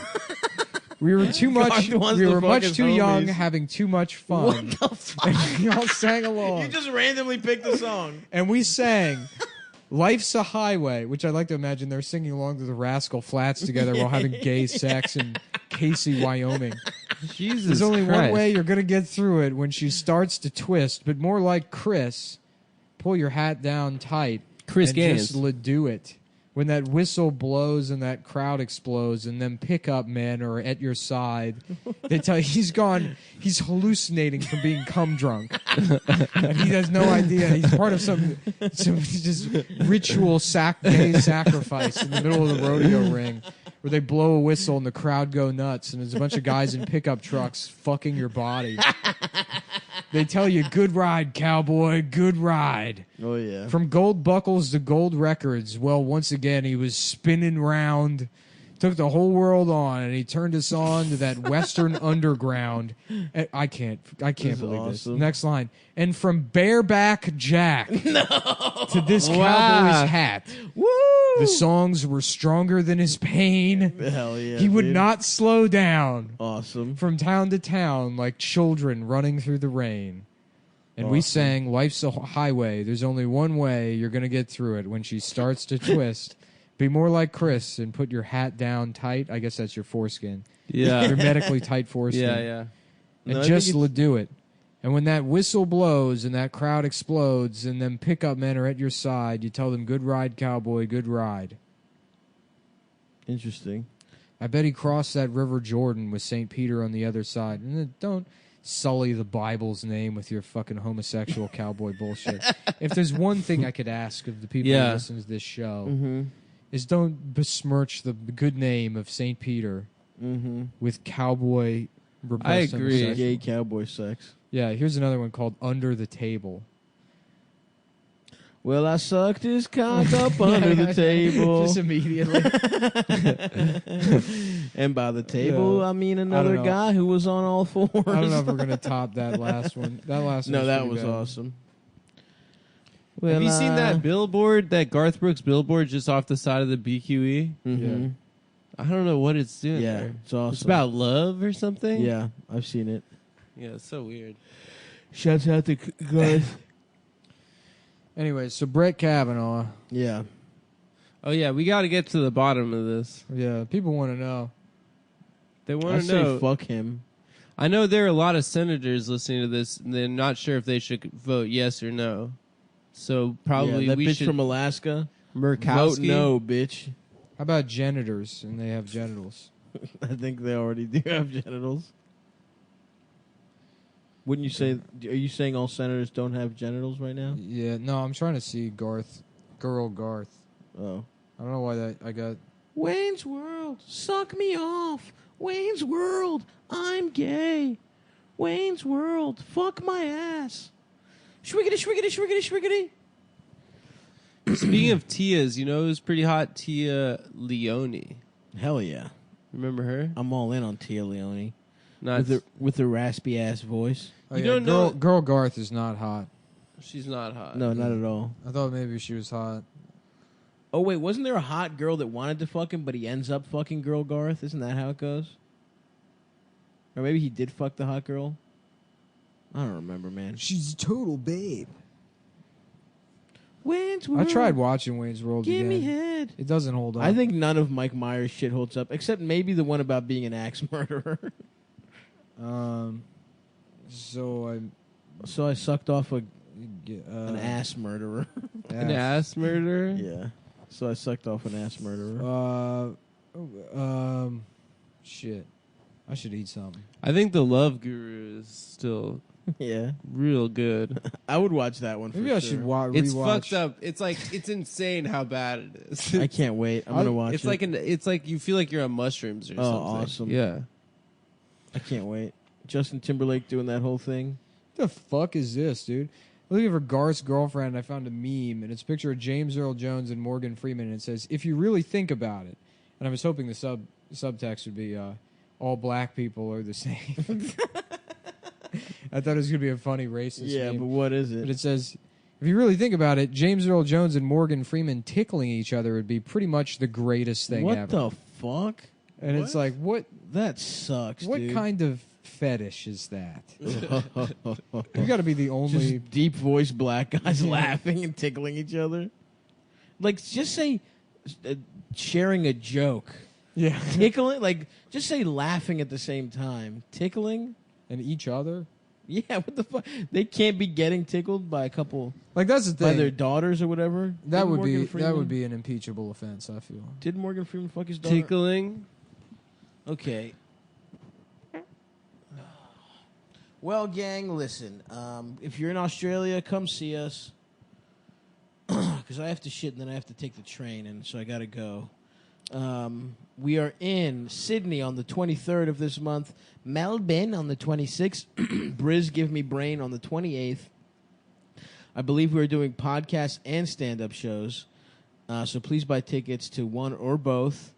We were too much. God wants We to were fuck much his too young, homies. having too much fun. What the fuck? And we all sang along. You just randomly picked the song. And we sang Life's a Highway, which I like to imagine they're singing along to the Rascal Flats together while having gay sex in Casey, Wyoming. Jesus There's only one Christ. way you're going to get through it when she starts to twist, but more like Chris, pull your hat down tight. Chris and Gaines. just do it. When that whistle blows and that crowd explodes and them pickup men are at your side, they tell you he's hallucinating from being cum drunk. And he has no idea. He's part of some just ritual gay sacrifice in the middle of the rodeo ring where they blow a whistle and the crowd go nuts and there's a bunch of guys in pickup trucks fucking your body. They tell you, good ride, cowboy, good ride. Oh yeah. From gold buckles to gold records. Well, once again, he was spinning round, took the whole world on, and he turned us on to that Western underground. And I can't believe this. awesome. Next line. And from bareback Jack to this Wow. cowboy's hat. Woo! The songs were stronger than his pain. Hell yeah. He would dude. not slow down. Awesome. From town to town like children running through the rain. And we Awesome. sang Life's a Highway. There's only one way you're going to get through it. When she starts to twist, be more like Chris and put your hat down tight. I guess that's your foreskin. Your Yeah. medically tight foreskin. Yeah. And No, I just think do it. And when that whistle blows and that crowd explodes and them pickup men are at your side, you tell them, good ride, cowboy, good ride. Interesting. I bet he crossed that River Jordan with St. Peter on the other side. And then don't sully the Bible's name with your fucking homosexual cowboy bullshit. If there's one thing I could ask of the people Yeah. who listen to this show, Mm-hmm. is don't besmirch the good name of St. Peter Mm-hmm. with cowboy repressed I agree. homosexual. Gay cowboy sex. Yeah, here's another one called Under the Table. Well, I sucked his cock up under the table. Just immediately. And by the table, Yeah. I mean I don't another know. guy who was on all fours. I don't know if we're going to top that last one. That last one No, that pretty was bad. awesome. Have you seen uh, that billboard, that Garth Brooks billboard just off the side of the BQE? Mm-hmm. Yeah. I don't know what it's doing Yeah, there. it's awesome. It's about love or something? Yeah, I've seen it. Yeah, it's so weird. Shouts out to Garth. Anyway, so Brett Kavanaugh. Yeah. Oh, yeah, we got to get to the bottom of this. Yeah, people want to know. They I want to say know. fuck him. I know there are a lot of senators listening to this, and they're not sure if they should vote yes or no. So probably Yeah, that we bitch should. from Alaska. Murkowski. Vote no, bitch. How about janitors and they have genitals? I think they already do have genitals. Wouldn't you say? Are you saying all senators don't have genitals right now? Yeah, no, I'm trying to see Garth. Oh. I don't know why I got. Wayne's World, suck me off. Wayne's World, I'm gay. Wayne's World, fuck my ass. Shwiggity, shwiggity, shwiggity, shwiggity. Speaking of Tia's, you know who's pretty hot? Tia Leone. Hell yeah. Remember her? I'm all in on Tia Leone. Not. With the raspy ass voice. Oh, You yeah, don't girl, know- girl Garth is not hot. She's not hot. No, not at all. I thought maybe she was hot. Oh, wait, wasn't there a hot girl that wanted to fuck him, but he ends up fucking girl Garth? Isn't that how it goes? Or maybe he did fuck the hot girl? I don't remember, man. She's a total babe. Wayne's I tried watching Wayne's World Give again. me head. It doesn't hold up. I think none of Mike Myers' shit holds up, except maybe the one about being an axe murderer. So So I sucked off an an ass murderer. An ass murderer? Yeah. So I sucked off an ass murderer. Shit. I should eat something. I think the Love Guru is still Yeah. real good. I would watch that one for Maybe sure. I should rewatch. It's fucked up. It's like it's insane how bad it is. I can't wait. I'm going to watch It's it. like it's like you feel like you're on mushrooms or Oh, something. awesome. Yeah. I can't wait. Justin Timberlake doing that whole thing. The fuck is this, dude? Looking for Garth's girlfriend, I found a meme, and it's a picture of James Earl Jones and Morgan Freeman, and it says, "If you really think about it," and I was hoping the subtext would be, "All black people are the same." I thought it was gonna be a funny racist. Yeah, meme. but what is But it? it says, if you really think about it, James Earl Jones and Morgan Freeman tickling each other would be pretty much the greatest thing What ever. the fuck? And it's like, what That sucks, what dude. kind of fetish is that? You got to be the only. Just deep voice black guys laughing and tickling each other. Like, just say sharing a joke. Yeah. Tickling? Like, just say laughing at the same time. Tickling? And each other? Yeah, what the fuck? They can't be getting tickled by a couple, Like, that's the by thing. their daughters or whatever. That Didn't would Morgan be Freeman- that would be an impeachable offense, I feel. Did Morgan Freeman fuck his daughter? Tickling. Okay. Well, gang, listen. If you're in Australia, come see us. Because I have to shit and then I have to take the train, and so I got to go. We are in Sydney on the 23rd of this month, Melbourne on the 26th, Briz Give Me Brain on the 28th. I believe we're doing podcasts and stand-up shows, so please buy tickets to one or both.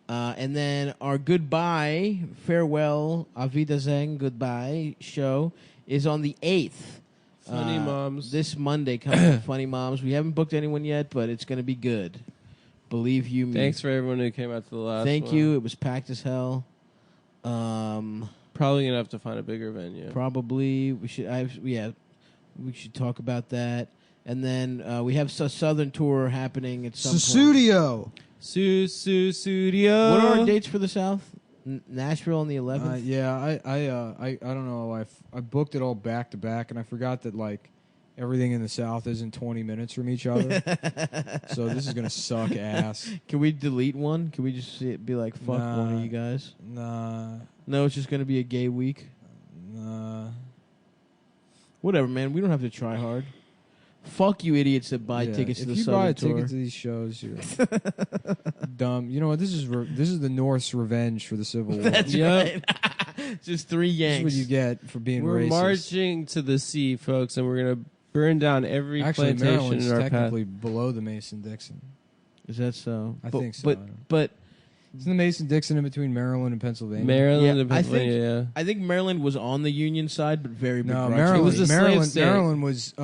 And then our goodbye, farewell, Auf Wiedersehen, goodbye show is on the 8th. Funny Moms. This Monday coming up, Funny Moms. We haven't booked anyone yet, but it's going to be good. Believe you me. Thanks for everyone who came out to the last Thank one. you. It was packed as hell. Probably going to have to find a bigger venue. Probably we should. We should talk about that. And then we have a Southern tour happening at some point. Studio. Studio. What are our dates for the South? Nashville on the 11th. Yeah, I don't know. I booked it all back to back, and I forgot that like everything in the South isn't 20 minutes from each other. So this is gonna suck ass. Can we delete one? Can we just see it, be like, fuck one of you guys? Nah, No, it's just gonna be a gay week. nah. Whatever, man. We don't have to try hard. Fuck you, idiots that buy Yeah, tickets to the if you Southern buy a tour. ticket to these shows, you're dumb. You know what? This is the North's revenge for the Civil War. That's Yep. right. Just three This yanks. is what you get for being We're racist. marching to the sea, folks, and we're going to burn down every Actually, plantation Maryland's in our path. technically below the Mason-Dixon. Is that so? I think so. But Isn't the Mason-Dixon in between Maryland and Pennsylvania? Maryland Yeah, and I think- Pennsylvania, I think Maryland was on the Union side, but very No, begrudgingly. Maryland. It was a slave Maryland, state. Maryland was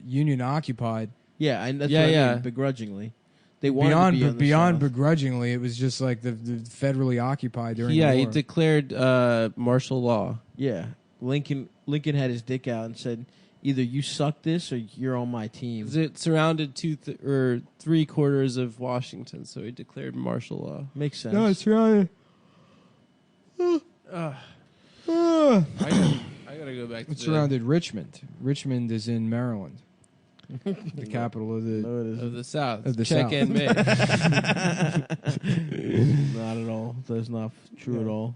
Union occupied. Yeah, and that's Yeah, what I yeah. mean, begrudgingly. They wanted to be on the Beyond South. begrudgingly, it was just like the federally occupied during yeah, the he war. declared martial law. Yeah, Lincoln had his dick out and said, "Either you suck this or you're on my team." It surrounded 3/4 of Washington, so he declared martial law. Makes sense. No, it's right. I gotta go back to It surrounded Richmond. Richmond is in Maryland, the capital of the. No, it of isn't. the South. Of the Check South. and make. Not at all. That's not true at all.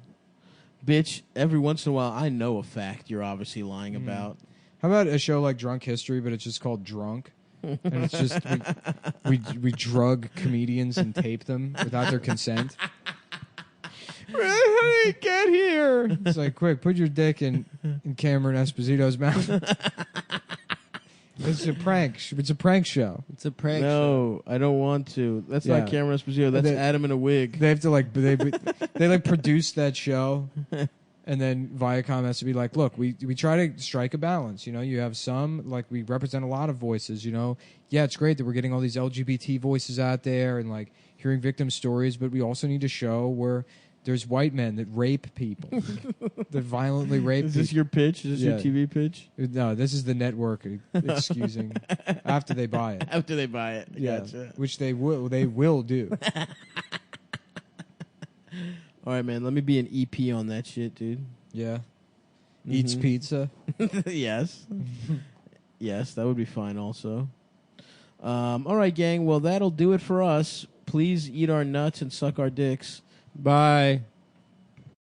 Bitch, every once in a while, I know a fact you're obviously lying about. How about a show like Drunk History, but it's just called Drunk, and it's just we drug comedians and tape them without their consent. How did he get here? It's like, quick, put your dick in Cameron Esposito's mouth. It's a prank. It's a prank show. It's a prank. No, I don't want to. That's Yeah. not Cameron Esposito. That's They- Adam in a wig. They have to like they like produce that show, and then Viacom has to be like, look, we try to strike a balance. You know, you have some like we represent a lot of voices. You know, yeah, it's great that we're getting all these LGBT voices out there and like hearing victim stories, but we also need to show where there's white men that rape people, that violently rape Is people. this your pitch? Is this your Yeah. TV pitch? No, this is the network excusing after they buy it. After they buy it. Yeah, Gotcha. which they will do. All right, man. Let me be an EP on that shit, dude. Yeah, eats Mhm. pizza. Yes. Yes, that would be fine also. All right, gang. Well, that'll do it for us. Please eat our nuts and suck our dicks. Bye.